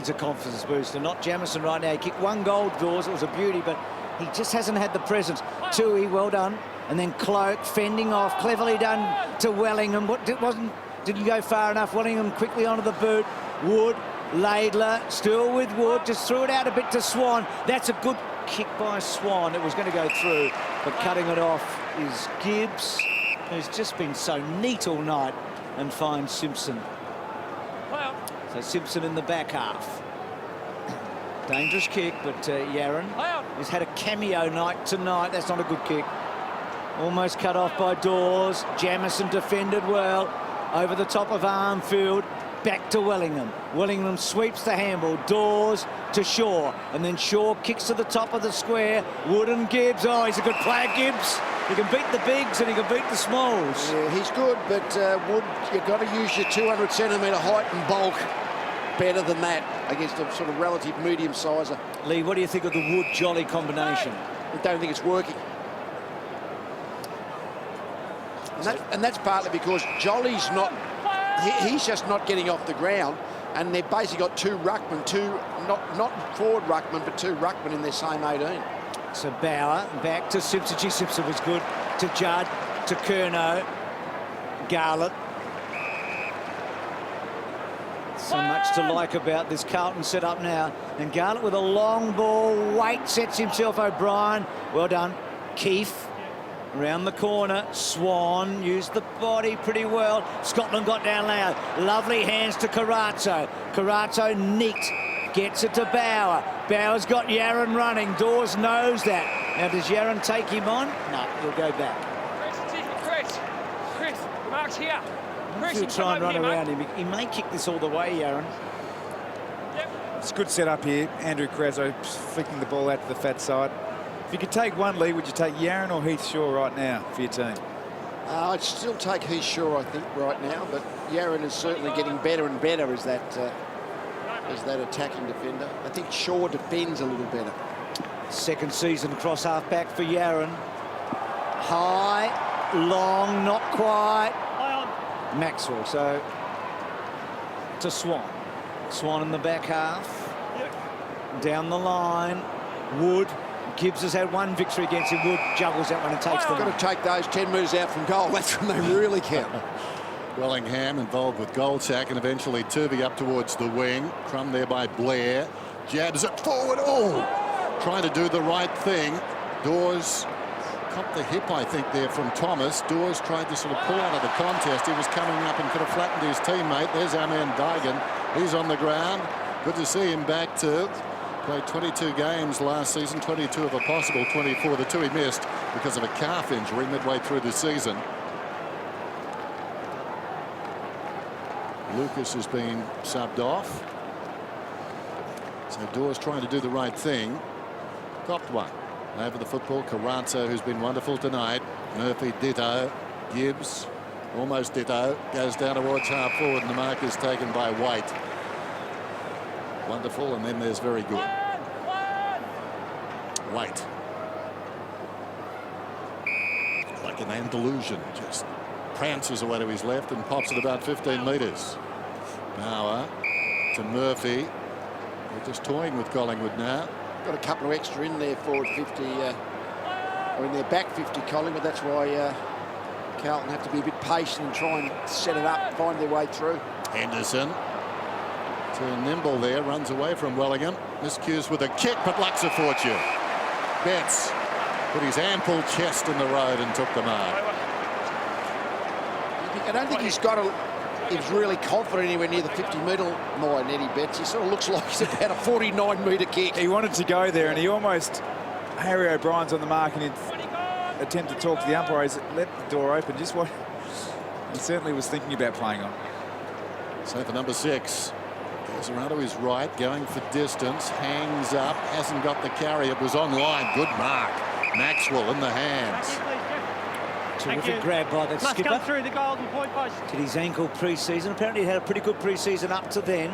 a confidence booster, not Jamieson right now. He kicked 1 goal, Dawes. It was a beauty, but he just hasn't had the presence. Tui, well done. And then Cloak fending off, cleverly done to Wellingham. Didn't go far enough. Wellingham quickly onto the boot. Wood, Laidler, still with Wood. Just threw it out a bit to Swan. That's a good kick by Swan. It was going to go through, but cutting it off is Gibbs, who's just been so neat all night, and finds Simpson. So Simpson in the back half. Dangerous kick, but Yaron has had a cameo night tonight. That's not a good kick. Almost cut off by Dawes. Jamieson defended well. Over the top of Armfield. Back to Wellingham. Wellingham sweeps the handball. Dawes to Shaw. And then Shaw kicks to the top of the square. Wood and Gibbs. Oh, he's a good player, Gibbs. He can beat the bigs and he can beat the smalls. Yeah, he's good, but Wood, you've got to use your 200-centimetre height and bulk better than that against a sort of relative medium sizer. Lee, what do you think of the Wood-Jolly combination? I don't think it's working. And that's partly because Jolly's not he's just not getting off the ground, and they've basically got two ruckmen, not forward ruckmen, but two ruckmen in their same 18. So Bauer back to Simpson. Gee, Simpson was good. To Judd, to Curnow, Garlett. So much to like about this Carlton setup now. And Garlett with a long ball. Waite sets himself. O'Brien. Well done. Keefe around the corner. Swan used the body pretty well. Scotland got down loud. Lovely hands to Carazzo. Carazzo neat. Gets it to Bauer. Bauer's got Yaron running. Dawes knows that. Now, does Yaron take him on? No, he'll go back. Chris, Mark's here. He'll try and run around him. He may kick this all the way, Yaron. It's a good setup here. Andrew Carazzo flicking the ball out to the fat side. If you could take one lead, would you take Yaron or Heath Shaw right now for your team? I'd still take Heath Shaw, I think, right now, but Yaron is certainly getting better and better as that attacking defender. I think Shaw defends a little better. Second season cross half-back for Yaron. High, long, not quite. Maxwell, so to Swan. Swan in the back half. Down the line. Wood. Gibbs has had one victory against him. Wood juggles that one and takes them. Got to take those 10 metres out from goal. That's when they really count. Wellingham involved with Goldsack, and eventually Turvey up towards the wing. Crum there by Blair. Jabs it forward. Oh! Trying to do the right thing. Dawes copped the hip, I think, there from Thomas. Dawes tried to sort of pull out of the contest. He was coming up and could have flattened his teammate. There's our man Dygan. He's on the ground. Good to see him back to played 22 games last season, 22 of a possible 24. The two he missed because of a calf injury midway through the season. Lucas has been subbed off. So Dawes trying to do the right thing. Copped one. Over the football, Carazzo, who's been wonderful tonight. Murphy, ditto. Gibbs, almost ditto. Goes down towards half forward, and the mark is taken by Waite. Wonderful, and then there's very good. Waite. Like an Andalusian, just prances away to his left and pops it about 15 metres. Bauer to Murphy. We're just toying with Collingwood now. Got a couple of extra in there, forward 50, or in their back 50, Collingwood. That's why Carlton have to be a bit patient and try and set it up, find their way through. Henderson. Too nimble there, runs away from Wellingham. Miscues with a kick, but lacks a fortune. Betts put his ample chest in the road and took the mark. I don't think he's really confident anywhere near the 50-metre line, Eddie Betts. He sort of looks like he's about a 49-metre kick. He wanted to go there, and he almost... Harry O'Brien's on the mark, and he attempted to talk to the umpire. He's let the door open. Just what he certainly was thinking about playing on. So for number 6, goes around to his right, going for distance, hangs up, hasn't got the carry. It was online. Good mark. Maxwell in the hands. Terrific grab by the skipper. Come through the golden point post. Did his ankle pre-season. Apparently he had a pretty good pre-season up to then.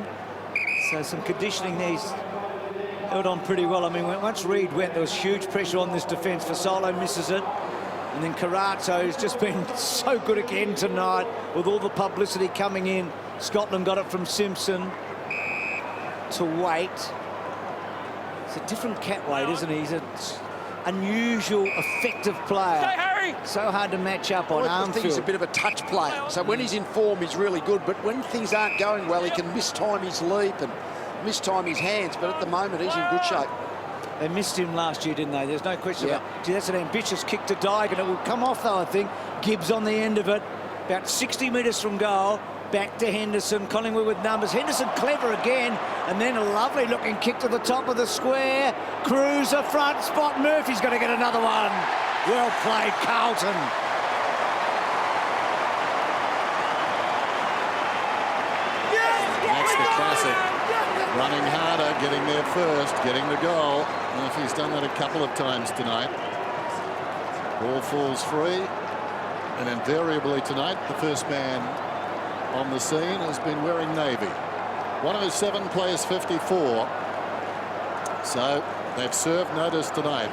So some conditioning there. He's held on pretty well. I mean, once Reid went, there was huge pressure on this defence. Fasolo misses it. And then Carazzo, who's just been so good again tonight with all the publicity coming in. Scotland got it from Simpson to Waite. It's a different cat weight, isn't he? He's an unusual, effective player. Stay, Harry! So hard to match up on I think he's a Armfield. bit of a touch player. So when he's in form, he's really good. But when things aren't going well, he can mistime his leap and mistime his hands. But at the moment, he's in good shape. They missed him last year, didn't they? There's no question about it. Gee, that's an ambitious kick to Dygan. It will come off, though, I think. Gibbs on the end of it. About 60 metres from goal. Back to Henderson. Collingwood with numbers. Henderson clever again. And then a lovely-looking kick to the top of the square. Cruiser front spot. Murphy's going to get another one. Well played, Carlton. That's the classic. Running harder, getting there first, getting the goal. Murphy's done that a couple of times tonight. Ball falls free. And invariably tonight, the first man on the scene has been wearing navy. 107 plays 54. So they've served notice tonight.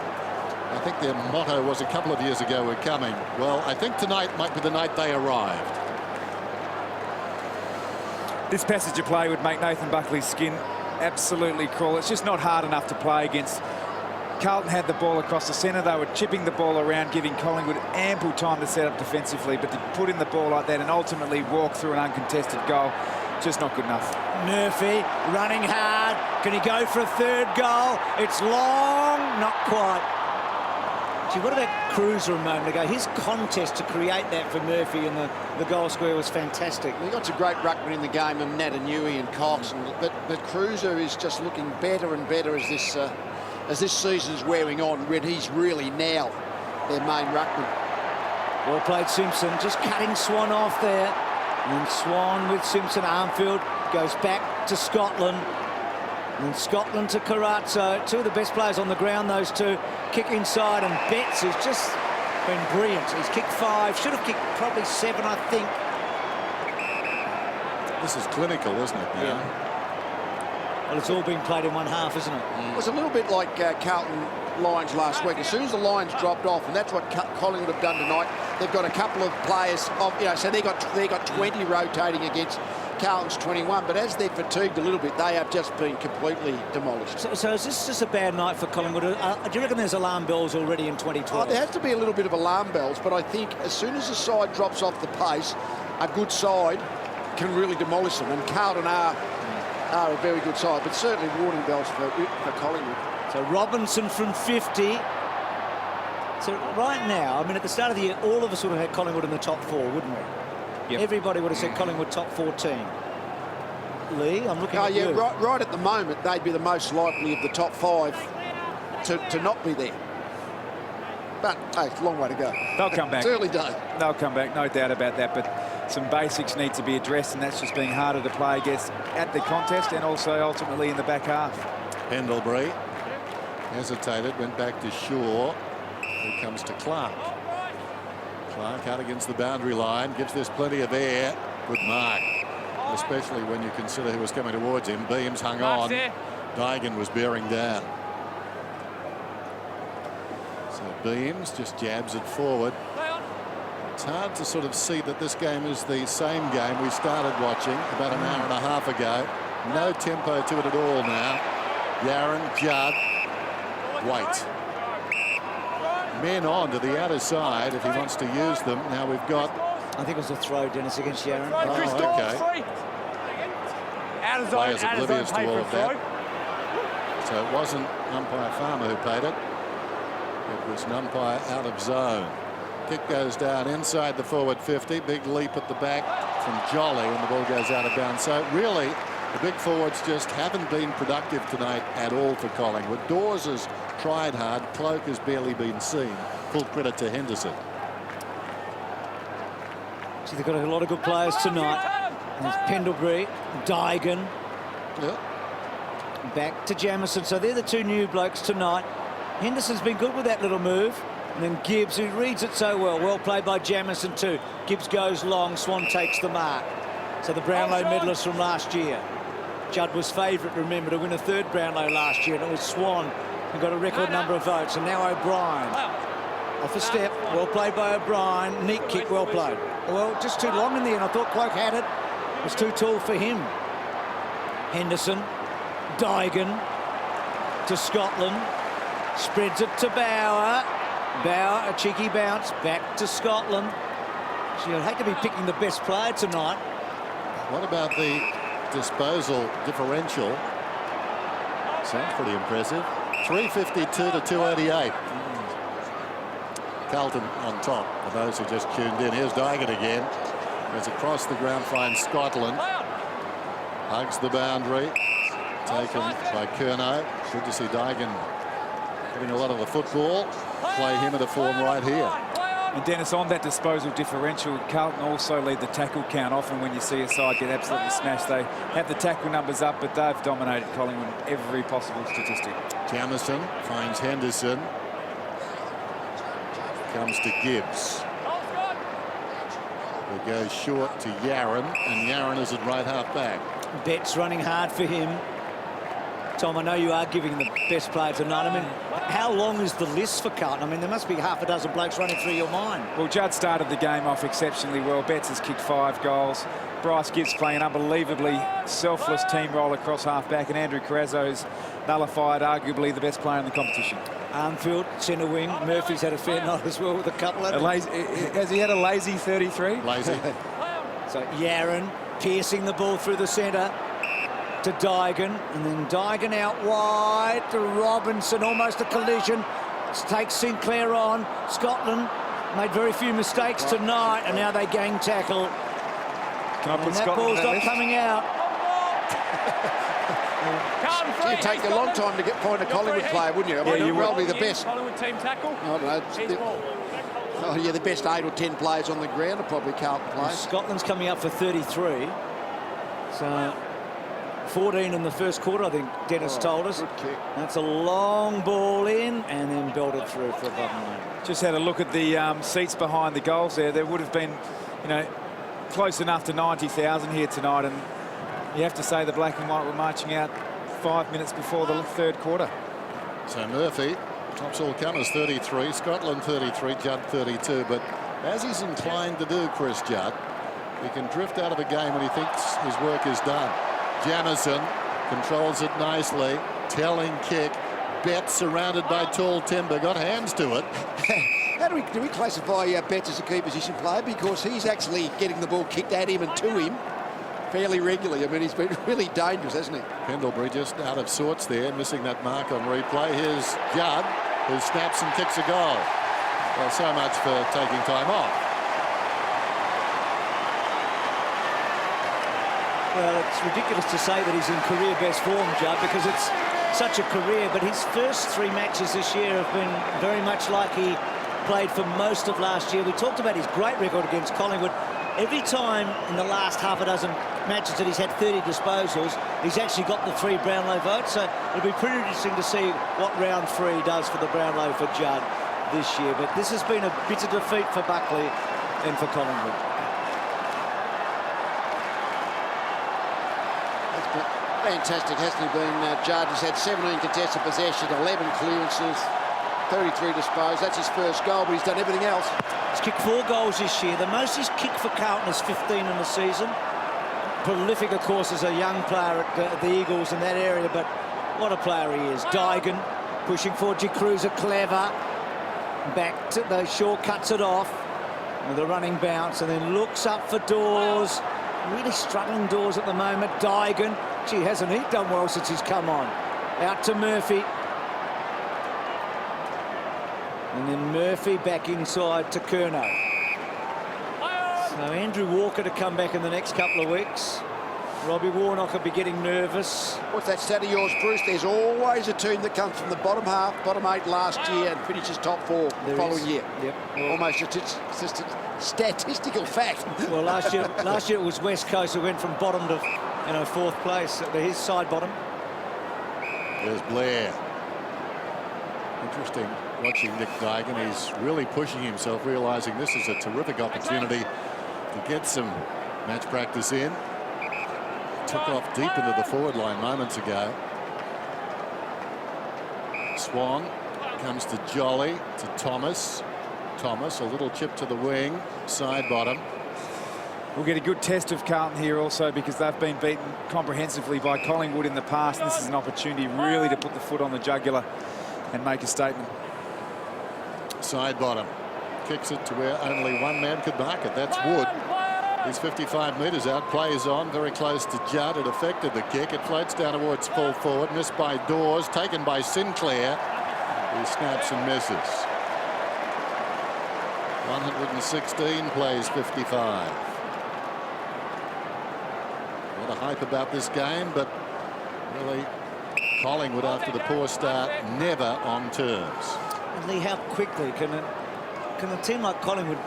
I think their motto was a couple of years ago, we're coming. Well, I think tonight might be the night they arrived. This passage of play would make Nathan Buckley's skin absolutely crawl. It's just not hard enough to play against. Carlton had the ball across the centre. They were chipping the ball around, giving Collingwood ample time to set up defensively, but to put in the ball like that and ultimately walk through an uncontested goal, just not good enough. Murphy running hard. Can he go for a third goal? It's long, not quite. Gee, what about Cruiser a moment ago? His contest to create that for Murphy in the goal square was fantastic. We got some great ruckmen in the game, and Natanui and Cox, but Cruiser is just looking better and better as this season's wearing on, when he's really now their main ruckman. Well played, Simpson, just cutting Swan off there. And Swan with Simpson. Armfield goes back to Scotland. And Scotland to Carazzo. Two of the best players on the ground, those two. Kick inside, and Betts has just been brilliant. He's kicked 5, should have kicked probably 7, I think. This is clinical, isn't it? Yeah. Well, it's all been played in one half, isn't it? It was a little bit like Carlton Lions last week. As soon as the Lions dropped off, and that's what Collingwood have done tonight, they've got a couple of players, so they got 20 rotating against Carlton's 21, but as they're fatigued a little bit, they have just been completely demolished. So is this just a bad night for Collingwood? Do you reckon there's alarm bells already in 2012? There has to be a little bit of alarm bells, but I think as soon as the side drops off the pace, a good side can really demolish them, and Carlton are a very good side, but certainly warning bells for Collingwood. So Robinson from 50. So right now, I mean, at the start of the year, all of us would have had Collingwood in the top 4, wouldn't we? Yep. Everybody would have said Collingwood top 14. Lee, I'm looking at you. Right at the moment, they'd be the most likely of the top 5 to not be there. But, hey, it's a long way to go. They'll come back. It's early day. They'll come back, no doubt about that. But some basics need to be addressed, and that's just being harder to play against at the contest and also ultimately in the back half. Pendlebury hesitated, went back to Shaw. Here comes to Clark. Clark out against the boundary line, gives this plenty of air. Good mark, especially when you consider who was coming towards him. Beams hung on. Dygan was bearing down. So Beams just jabs it forward. It's hard to sort of see that this game is the same game we started watching about an hour and a half ago. No tempo to it at all now. Yaron, Judd, White. Men on to the outer side if he wants to use them. Now we've got... I think it was a throw, Dennis, against Yaron. Oh, okay. Out of zone, Players oblivious to all of that. So it wasn't umpire Farmer who paid it. It was an umpire out of zone. Kick goes down inside the forward 50. Big leap at the back from Jolly when the ball goes out of bounds. So really, the big forwards just haven't been productive tonight at all for Collingwood. Dawes has tried hard. Cloak has barely been seen. Full credit to Henderson. So they've got a lot of good players tonight. There's Pendlebury, Dygan. Yeah. Back to Jamison. So they're the two new blokes tonight. Henderson's been good with that little move. And then Gibbs, who reads it so well. Well played by Jamison too. Gibbs goes long. Swan takes the mark. So the Brownlow medalists from last year. Judd was favourite, remember, to win a 3rd Brownlow last year. And it was Swan who got a record number of votes. And now O'Brien. Off a step. Well played by O'Brien. Neat kick, well played. Well, just too long in the end. I thought Cloak had it. It was too tall for him. Henderson. Dygan to Scotland. Spreads it to Bauer. Bauer, a cheeky bounce, back to Scotland. Gee, I'd hate to be picking the best player tonight. What about the disposal differential? Sounds pretty impressive. 352 to 288. Carlton on top for those who just tuned in. Here's Dygan again. Goes across the ground, finds Scotland. Hugs the boundary. Taken by Curnow. Good to see Dygan having a lot of the football. Play him at a form right here. And Dennis, on that disposal differential, Carlton also lead the tackle count. Often when you see a side get absolutely smashed, they have the tackle numbers up, but they've dominated Collingwood in every possible statistic. Jamison finds Henderson. Comes to Gibbs. It goes short to Yaron, and Yaron is at right half back. Betts running hard for him. Tom, I know you are giving the best player tonight. I mean, how long is the list for Carlton? I mean, there must be half a dozen blokes running through your mind. Well, Judd started the game off exceptionally well. Betts has kicked 5 goals. Bryce Gibbs playing an unbelievably selfless team role across half-back, and Andrew Carrazzo's nullified arguably the best player in the competition. Armfield, centre wing. Murphy's had a fair night as well with a couple of... Has he had a lazy 33? Lazy. So Yaron piercing the ball through the centre to Dygan, and then Dygan out wide to Robinson, almost a collision. Takes Sinclair on. Scotland made very few mistakes tonight, and now they gang tackle. Can I put And that Scotland ball's on that not list? coming out. You'd take a long time to get point a Collingwood player, wouldn't you? I mean, you would. probably the best. Collingwood team tackle. I don't know. Oh, yeah, the best 8 or 10 players on the ground are probably Carlton players. Scotland's coming up for 33. So 14 in the first quarter, I think Dennis told us. Good kick. That's a long ball in and then belted through for a bottom line. Just had a look at the seats behind the goals there. There would have been, you know, close enough to 90,000 here tonight, and you have to say the black and white were marching out 5 minutes before the third quarter. So Murphy tops all comers 33, Scotland 33, Judd 32. But as he's inclined to do, Chris Judd, he can drift out of a game when he thinks his work is done. Jamison controls it nicely. Telling kick. Betts surrounded by tall timber. Got hands to it. How do we classify Betts as a key position player? Because he's actually getting the ball kicked at him and to him fairly regularly. I mean, he's been really dangerous, hasn't he? Pendlebury just out of sorts there, missing that mark on replay. Here's Judd, who snaps and kicks a goal. Well, so much for taking time off. Well, it's ridiculous to say that he's in career best form, Judd, because it's such a career, but his first 3 matches this year have been very much like he played for most of last year. We talked about his great record against Collingwood. Every time in the last half a dozen matches that he's had 30 disposals, he's actually got the 3 Brownlow votes. So it'll be pretty interesting to see what round 3 does for the Brownlow for Judd this year. But this has been a bitter defeat for Buckley and for Collingwood. That's been fantastic, hasn't he been? Judd has had 17 contested possessions, 11 clearances, 33 disposals. That's his first goal, but he's done everything else. He's kicked 4 goals this year. The most he's kicked for Carlton is 15 in the season. Prolific, of course, as a young player at the Eagles in that area, but what a player he is. Dygan pushing forward. G. Cruiser clever. Back to the Shaw, cuts it off with a running bounce and then looks up for Dawes. Really struggling Dawes at the moment. Dygan, gee, hasn't he done well since he's come on? Out to Murphy. And then Murphy back inside to Curnow. So Andrew Walker to come back in the next couple of weeks. Robbie Warnock will be getting nervous. What's that stat of yours, Bruce? There's always a team that comes from the bottom half, bottom 8 last year and finishes top 4 the following year. Yep. Almost a statistical fact. Well, last year it was West Coast who went from bottom to 4th place. His side bottom. There's Blair. Interesting watching Nick Dygan. He's really pushing himself, realising this is a terrific opportunity to get some match practice in. Took off deep into the forward line moments ago. Swan comes to Jolly, to Thomas. Thomas, a little chip to the wing, side bottom. We'll get a good test of Carlton here also because they've been beaten comprehensively by Collingwood in the past. And this is an opportunity really to put the foot on the jugular and make a statement. Side bottom. Kicks it to where only one man could mark it. That's Wood. He's 55 metres out. Plays on. Very close to Judd. It affected the kick. It floats down towards full forward. Missed by Dawes. Taken by Sinclair. He snaps and misses. 116 plays 55. A lot of hype about this game, but really Collingwood, after the poor start, never on terms. And Lee, how quickly can a team like Collingwood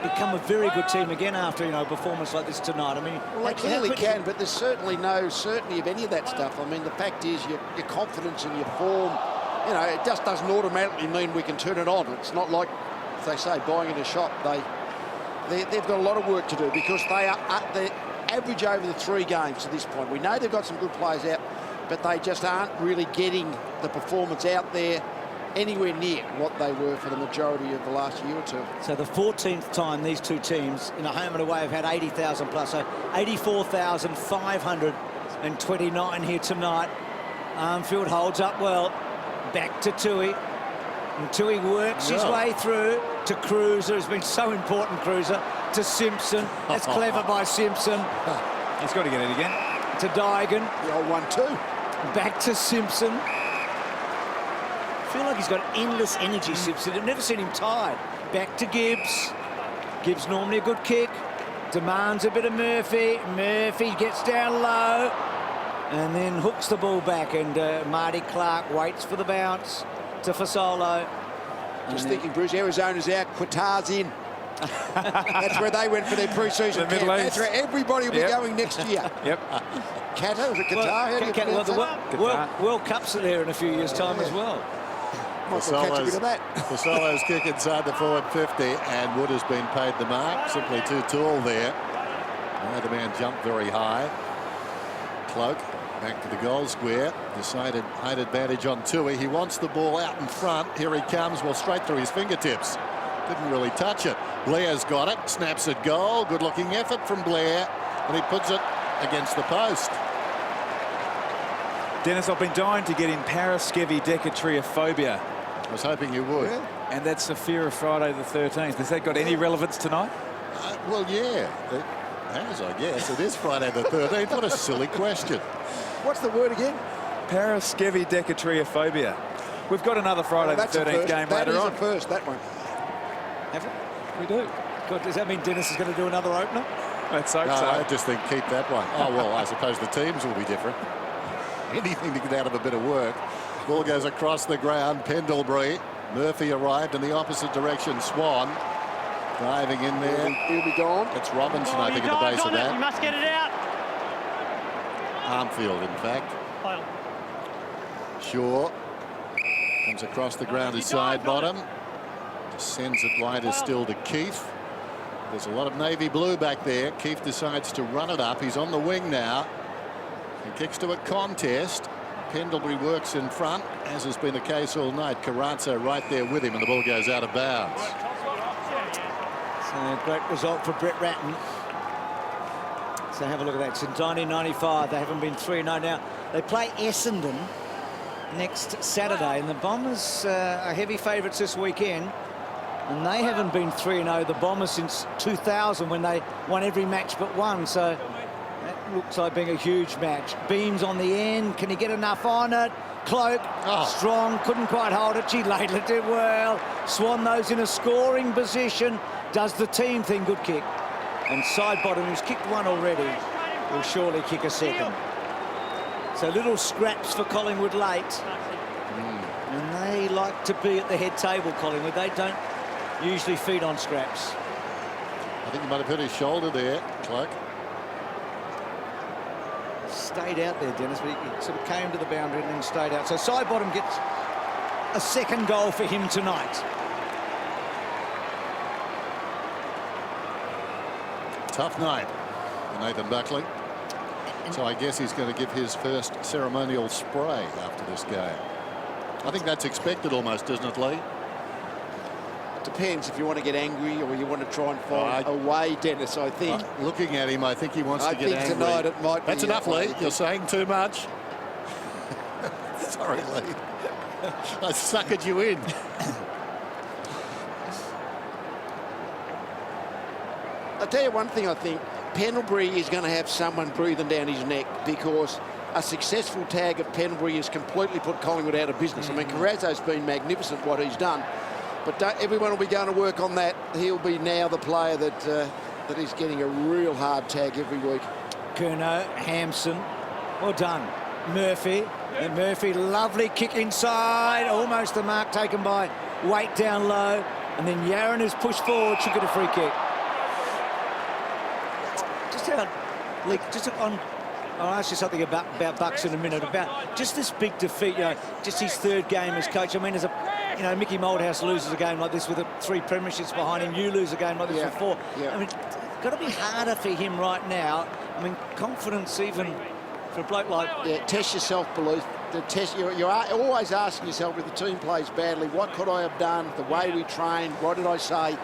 become a very good team again after a performance like this tonight? I mean, well, they clearly can, but there's certainly no certainty of any of that stuff. I mean, the fact is your confidence and your form, it just doesn't automatically mean we can turn it on. It's not like, as they say, buying in a shop. They've got a lot of work to do because they are at the average over the 3 games to this point. We know they've got some good players out, but they just aren't really getting the performance out there anywhere near what they were for the majority of the last year or two. So the 14th time these two teams in a home and away have had 80,000 plus, so 84,529 here tonight. Armfield holds up well. Back to Tui. And Tui works his way through to Cruiser. Has been so important, Cruiser. To Simpson. That's clever by Simpson. He's got to get it again. To Dygan. The old 1-2. Back to Simpson. I feel like he's got endless energy, Simpson. I've never seen him tired. Back to Gibbs. Gibbs normally a good kick. Demands a bit of Murphy. Murphy gets down low and then hooks the ball back, and Marty Clark waits for the bounce to Fasolo. Just thinking, Bruce, Arizona's out, Qatar's in. That's where they went for their pre-season camp. That's where everybody will be going next year. Qatar, Qatar? World Cups are there in a few years' time as well. Catch a bit of that. Fasolo's kick inside the forward 50, and Wood has been paid the mark. Simply too tall there. The man jumped very high. Cloak back to the goal square. Decided height advantage on Tui. He wants the ball out in front. Here he comes. Well, straight through his fingertips. Didn't really touch it. Blair's got it. Snaps at goal. Good looking effort from Blair. And he puts it against the post. Dennis, I've been dying to get in paraskevidecatria. I was hoping you would. Yeah. And that's the fear of Friday the 13th. Has that got any relevance tonight? Well, yeah. It has, I guess. It is Friday the 13th. What a silly question. What's the word again? Paraskevidecatria. We've got another Friday the 13th game later on. That is a first, that one. Have we? We do. God, does that mean Dennis is going to do another opener? Let's hope No, so. I just think keep that one. Oh, well, I suppose the teams will be different. Anything to get out of a bit of work. Ball goes across the ground. Pendlebury. Murphy arrived in the opposite direction. Swan diving in there. He'll be gone. It's Robinson, I think, at the base of that. You must get it out. Armfield, in fact. Shaw comes across the ground his side bottom. Sends it wider still to Keefe. There's a lot of navy blue back there. Keefe decides to run it up. He's on the wing now. He kicks to a contest. Pendlebury works in front, as has been the case all night. Carrazzo right there with him, and the ball goes out of bounds. So great result for Brett Ratton. So have a look at that. Since 1995, they haven't been 3-0 now. They play Essendon next Saturday, and the Bombers are heavy favourites this weekend. And they haven't been 3-0, the Bombers, since 2000, when they won every match but one. So that looks like being a huge match. Beams on the end. Can he get enough on it? Cloak, strong, couldn't quite hold it. She ladled it well. Swan, those in a scoring position. Does the team thing. Good kick. And Sidebottom, who's kicked one already, will surely kick a second. So little scraps for Collingwood late. And they like to be at the head table, Collingwood. They don't usually feed on scraps. I think he might have hit his shoulder there, Clark. Stayed out there, Dennis, but he sort of came to the boundary and then stayed out. So Sidebottom gets a second goal for him tonight. Tough night for Nathan Buckley. So I guess he's going to give his first ceremonial spray after this game. I think that's expected almost, isn't it, Lee? Depends if you want to get angry or you want to try and find a way, Dennis, I think. Looking at him, I think he wants to get angry. I think tonight it might be... That's enough, Lee. You're saying too much. Sorry, Lee. I suckered you in. I'll tell you one thing, I think Pendlebury is going to have someone breathing down his neck, because a successful tag of Pendlebury has completely put Collingwood out of business. I mean, Carrazzo's been magnificent what he's done, but everyone will be going to work on that. He'll be now the player that is getting a real hard tag every week. Curnow, Hampson, well done. Murphy, and Murphy, lovely kick inside, almost the mark taken by Waite down low, and then Yaron is pushed forward, should get a free kick. I'll ask you something about Bucks in a minute, about just this big defeat, just his third game as coach. I mean, as Mickey Moldhouse loses a game like this with 3 premierships behind him, you lose a game like this with 4. Yeah. I mean, it's got to be harder for him right now. I mean, confidence even for a bloke like... Yeah, test your self-belief. You're always asking yourself, if the team plays badly, what could I have done? The way we trained, what did I say?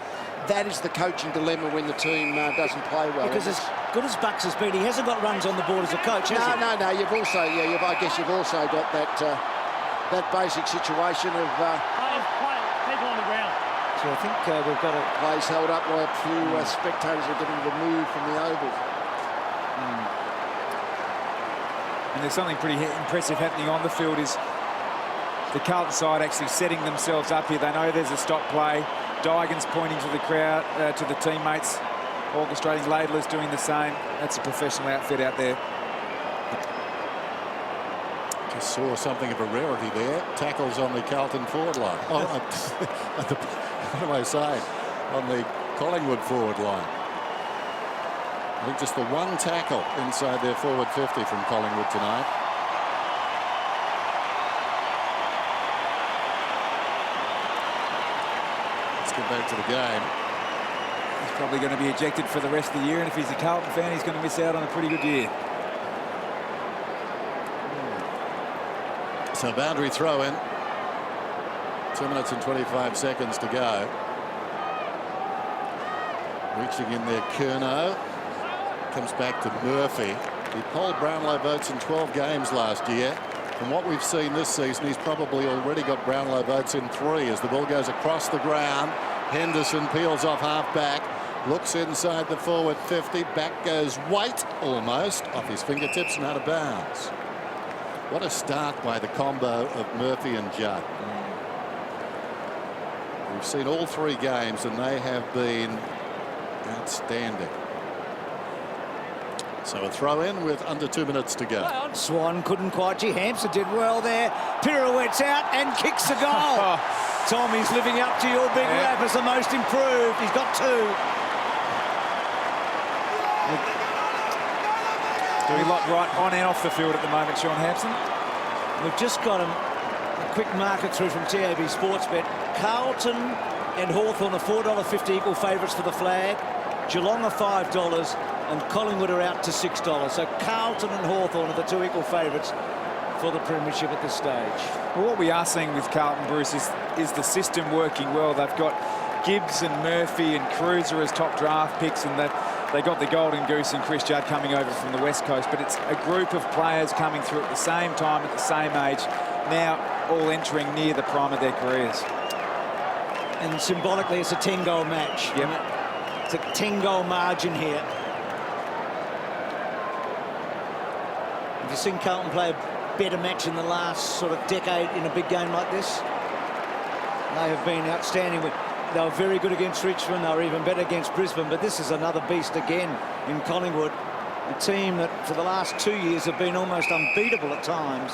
That is the coaching dilemma when the team doesn't play well. Because as good as Bucks has been, he hasn't got runs on the board as a coach, has he? No. You've also, I guess you've also got that basic situation of people on the ground. So I think we've got a... Plays held up by a few spectators are getting removed from the oval. And there's something pretty impressive happening on the field is the Carlton side actually setting themselves up here. They know there's a stop play. Dygan's pointing to the crowd, to the teammates, orchestrating. Laidler's doing the same. That's a professional outfit out there. Just saw something of a rarity there. Tackles on the Carlton forward line. Oh, what do I say? On the Collingwood forward line. I think just the one tackle inside their forward 50 from Collingwood tonight. Let's get back to the game. He's probably going to be ejected for the rest of the year, and if he's a Carlton fan, he's going to miss out on a pretty good year. So boundary throw in. 2 minutes and 25 seconds to go. Reaching in there, Curnow. Comes back to Murphy. He polled Brownlow votes in 12 games last year. From what we've seen this season, he's probably already got Brownlow votes in 3 as the ball goes across the ground. Henderson peels off half-back, looks inside the forward 50. Back goes White, almost off his fingertips and out of bounds. What a start by the combo of Murphy and Judd. We've seen all 3 games and they have been outstanding. So a throw in with under 2 minutes to go. Swan couldn't quite. Hampson did well there. Pirouettes out and kicks the goal. Tommy's living up to your big rap as the most improved. He's got 2. Doing a lot right on and off the field at the moment, Sean Hampson. We've just got a quick marker through from TAB Sportsbet. Carlton and Hawthorn are $4.50 equal favourites for the flag. Geelong are $5 and Collingwood are out to $6. So Carlton and Hawthorn are the 2 equal favourites for the Premiership at this stage. Well, what we are seeing with Carlton, Bruce, is the system working well. They've got Gibbs and Murphy and Cruiser as top draft picks, and they got the Golden Goose and Chris Judd coming over from the West Coast. But it's a group of players coming through at the same time, at the same age, now all entering near the prime of their careers. And symbolically, it's a 10-goal match. Yep. It's a 10-goal margin here. Have you seen Carlton play a better match in the last sort of decade in a big game like this? They have been outstanding. They were very good against Richmond. They were even better against Brisbane. But this is another beast again in Collingwood. A team that for the last 2 years have been almost unbeatable at times.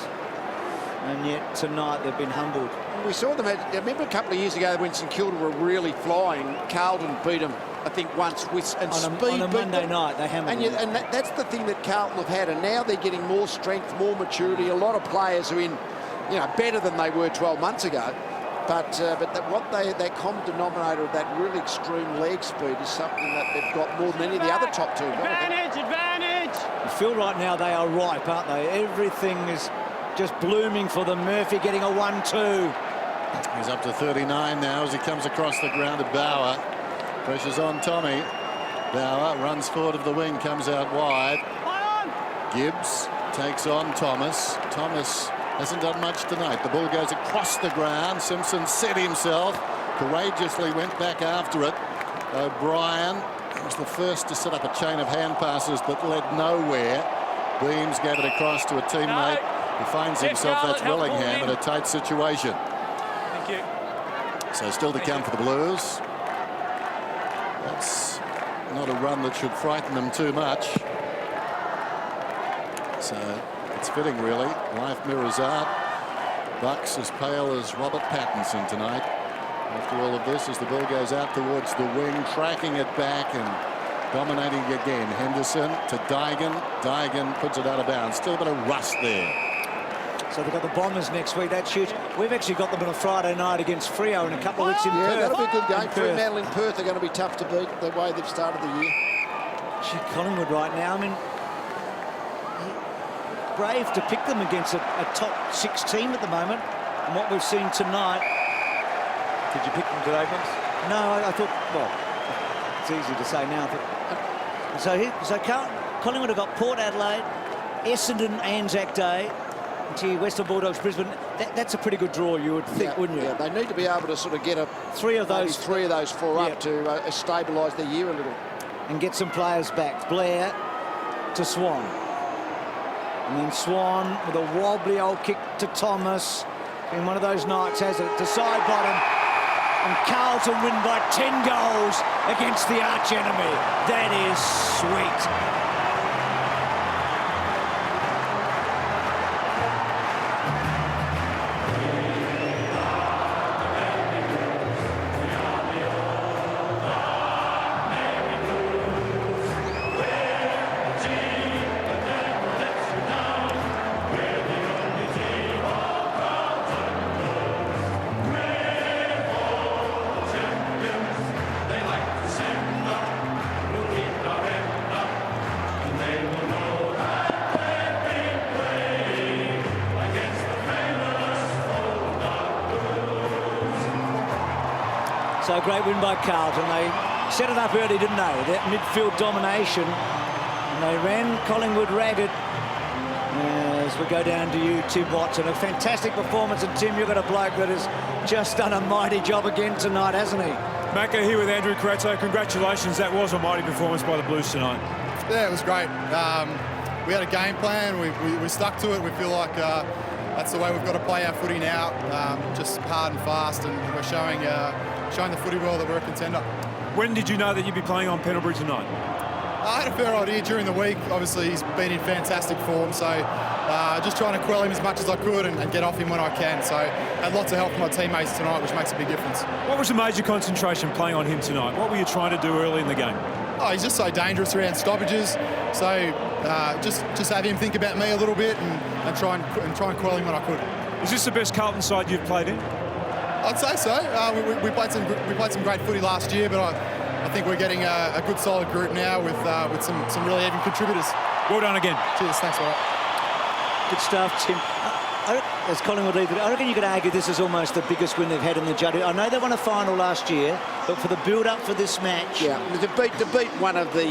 And yet tonight they've been humbled. We saw them, I remember a couple of years ago when St Kilda were really flying. Carlton beat them, I think, once with and on a Monday night. They hammered them. And that's the thing that Carlton have had. And now they're getting more strength, more maturity. A lot of players are in, better than they were 12 months ago. But that common denominator of that really extreme leg speed is something that they've got more than any of the other top 2. Advantage! You feel right now they are ripe, aren't they? Everything is just blooming for them. Murphy getting a 1-2. He's up to 39 now as he comes across the ground to Bauer. Pressure's on Tommy. Bauer runs forward of the wing, comes out wide. Gibbs takes on Thomas. Thomas hasn't done much tonight. The ball goes across the ground. Simpson set himself, courageously went back after it. O'Brien was the first to set up a chain of hand passes that led nowhere. Beams gave it across to a teammate who finds himself, that's Willingham, in a tight situation. Thank you. So still to come for the Blues. That's not a run that should frighten them too much. So it's fitting, really. Life mirrors art. Bucks as pale as Robert Pattinson tonight. After all of this, as the ball goes out towards the wing, tracking it back and dominating again. Henderson to Dygan. Dygan puts it out of bounds. Still a bit of rust there. So they've got the Bombers next week. That shoots. We've actually got them on a Friday night against Freo in a couple of weeks in Perth. Yeah, that'll be a good game. Fremantle in Perth are going to be tough to beat the way they've started the year. Gee, Collingwood right now. I mean, brave to pick them against a top 6 team at the moment. And what we've seen tonight... Did you pick them today, Vince? No, I thought, well, it's easy to say now. So Collingwood have got Port Adelaide, Essendon, Anzac Day, to Western Bulldogs, Brisbane. That's a pretty good draw, you would think, wouldn't you? Yeah, they need to be able to sort of get three of those 4 up to stabilise their year a little. And get some players back. Blair to Swan. And then Swan with a wobbly old kick to Thomas. And one of those nights has it to side bottom. And Carlton win by 10 goals against the arch enemy. That is sweet. So a great win by Carlton. They set it up early, didn't they? That midfield domination. And they ran Collingwood ragged. As we go down to you, Tim Watson. A fantastic performance. And Tim, you've got a bloke that has just done a mighty job again tonight, hasn't he? Macca here with Andrew Carazzo. Congratulations. That was a mighty performance by the Blues tonight. Yeah, it was great. We had a game plan. We stuck to it. We feel like that's the way we've got to play our footy now. Just hard and fast, and we're showing the footy world that we're a contender. When did you know that you'd be playing on Pendlebury tonight? I had a fair idea during the week. Obviously, he's been in fantastic form, so just trying to quell him as much as I could and get off him when I can. So I had lots of help from my teammates tonight, which makes a big difference. What was the major concentration playing on him tonight? What were you trying to do early in the game? Oh, he's just so dangerous around stoppages. So just have him think about me a little bit and try and quell him when I could. Is this the best Carlton side you've played in? I'd say so. We played some great footy last year, but I think we're getting a good solid group now with some really even contributors. Well done again. Cheers, thanks for that. Good stuff, Tim. As Collingwood leave, I reckon you could argue this is almost the biggest win they've had in the Juddy. I know they won a final last year, but for the build-up for this match, to beat one of the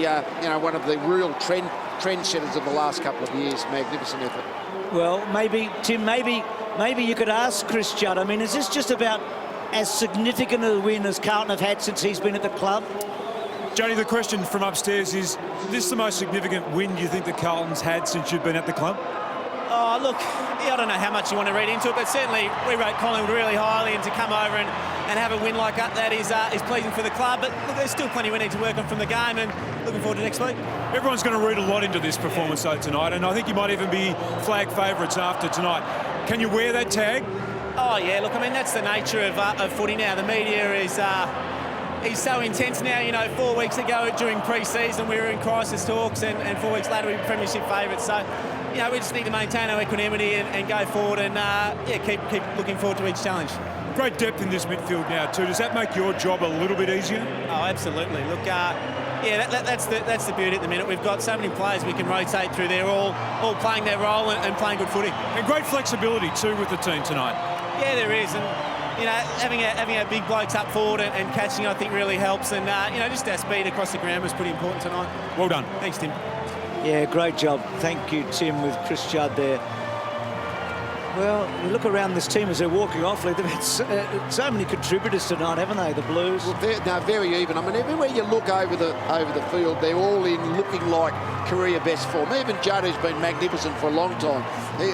real trendsetters of the last couple of years, magnificent effort. Well, maybe Tim, maybe you could ask Chris Judd. I mean, is this just about as significant a win as Carlton have had since he's been at the club? Jody, the question from upstairs is this the most significant win you think that Carlton's had since you've been at the club? Oh, look, I don't know how much you want to read into it, but certainly we rate Collingwood really highly, and to come over and have a win like that is pleasing for the club. But look, there's still plenty we need to work on from the game, and looking forward to next week. Everyone's going to read a lot into this performance though tonight, and I think you might even be flag favourites after tonight. Can you wear that tag? Oh yeah, look, I mean that's the nature of footy now. The media is so intense now. You know, 4 weeks ago during pre-season we were in crisis talks, and 4 weeks later we were Premiership favourites. So, you know, we just need to maintain our equanimity and go forward, and keep looking forward to each challenge. Great depth in this midfield now too. Does that make your job a little bit easier? Oh, absolutely. Look, that's the beauty at the minute. We've got so many players we can rotate through. They're all playing their role and playing good footy. And great flexibility too with the team tonight. Yeah, there is, and you know, having our big blokes up forward and catching, I think, really helps. And you know, just our speed across the ground was pretty important tonight. Well done. Thanks, Tim. Yeah, great job. Thank you, Tim, with Chris Judd there. Well, you look around this team as they're walking off, they've had so many contributors tonight, haven't they, the Blues? Well, they're very even. I mean, everywhere you look over the field, they're all in looking like career best form. Even Judd, who's been magnificent for a long time,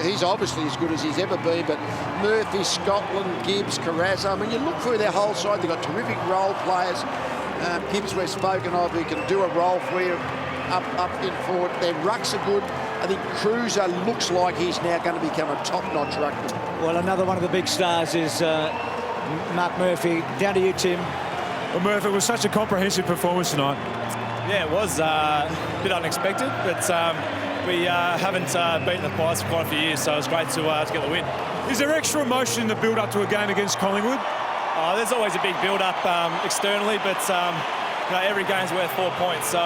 he's obviously as good as he's ever been, but Murphy, Scotland, Gibbs, Carazzo, I mean, you look through their whole side, they've got terrific role players. Gibbs, we've spoken of, who can do a role for you up in forward. Their rucks are good. I think Cruiser looks like he's now going to become a top-notch ruckman. Well, another one of the big stars is Mark Murphy. Down to you, Tim. Well, Murphy, it was such a comprehensive performance tonight. Yeah, it was a bit unexpected, but we haven't beaten the Pies for quite a few years, so it was great to get the win. Is there extra emotion in the build-up to a game against Collingwood? There's always a big build-up externally, but you know, every game's worth 4 points. So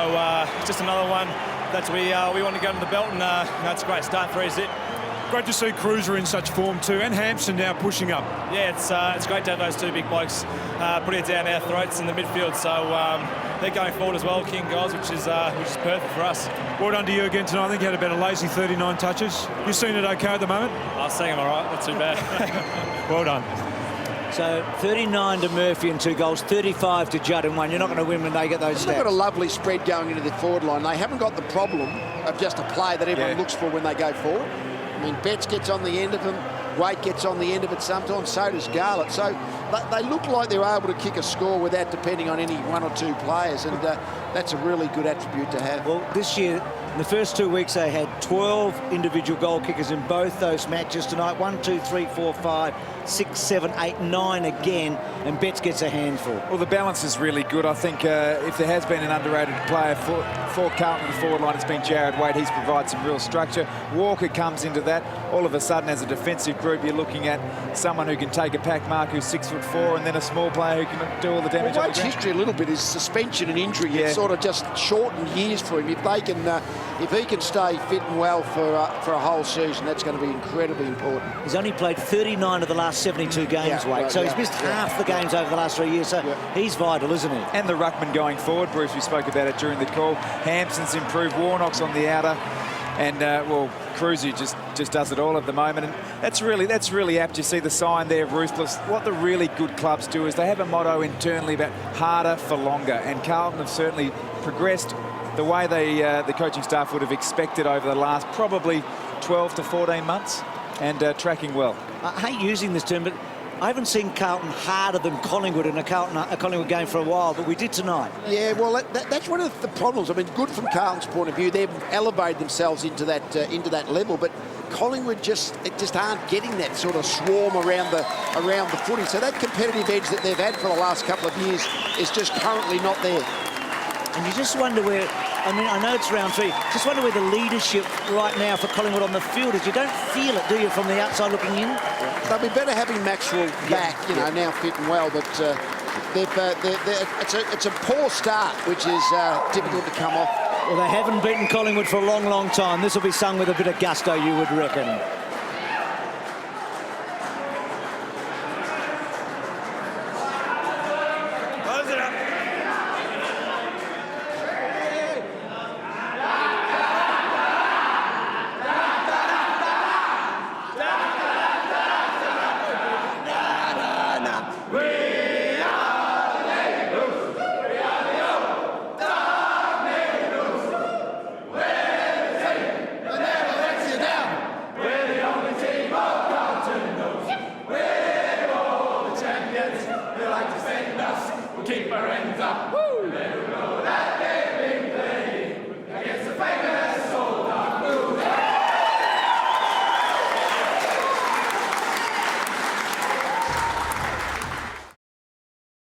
just another one that we want to get under the belt, and that's a great start for us. Great to see Cruiser in such form too, and Hampson now pushing up. Yeah, it's great to have those two big blokes putting it down our throats in the midfield. So they're going forward as well, King guys, which is perfect for us. Well done to you again tonight. I think you had about a lazy 39 touches. You seen it okay at the moment? I was saying I'm all right, not too bad. Well done. So 39 to Murphy and 2 goals, 35 to Judd and 1. You're not going to win when they get those stats. They've got a lovely spread going into the forward line. They haven't got the problem of just a play that everyone looks for when they go forward. I mean, Betts gets on the end of them. Waite gets on the end of it sometimes. So does Garlett. So they look like they're able to kick a score without depending on any 1 or 2 players. And that's a really good attribute to have. Well, this year, in the first 2 weeks, they had 12 individual goal kickers in both those matches tonight. 1, 2, 3, 4, 5, 6, 7, 8, 9 again, and Betts gets a handful. Well, the balance is really good. I think if there has been an underrated player for Carlton in the forward line, it's been Jared Waite. He's provided some real structure. Walker comes into that. All of a sudden, as a defensive group, you're looking at someone who can take a pack mark w's 6'4", and then a small player who can do all the damage. Well, Waite's history a little bit is suspension and injury. Yeah. It's sort of just shortened years for him. If he can stay fit and well for a whole season, that's going to be incredibly important. He's only played 39 of the last 72 games, Waite. So he's missed half the games over the last 3 years. So he's vital, isn't he? And the ruckman going forward, Bruce, we spoke about it during the call. Hampson's improved, Warnock's on the outer, and well, Cruiser just does it all at the moment, and that's really apt. You see the sign there, ruthless. What the really good clubs do is they have a motto internally about harder for longer, and Carlton have certainly progressed the way the coaching staff would have expected over the last probably 12 to 14 months, and tracking well. I hate using this term, but I haven't seen Carlton harder than Collingwood in a Collingwood game for a while, but we did tonight. Yeah, well, that's one of the problems. I mean, good from Carlton's point of view. They've elevated themselves into that level, but Collingwood just aren't getting that sort of swarm around the footy. So that competitive edge that they've had for the last couple of years is just currently not there. And you just wonder where, I mean, I know it's round 3, just wonder where the leadership right now for Collingwood on the field is. You don't feel it, do you, from the outside looking in? They'll be better having Maxwell back, now fit and well, but it's a poor start, which is difficult to come off. Well, they haven't beaten Collingwood for a long, long time. This will be sung with a bit of gusto, you would reckon. Keep our ends up.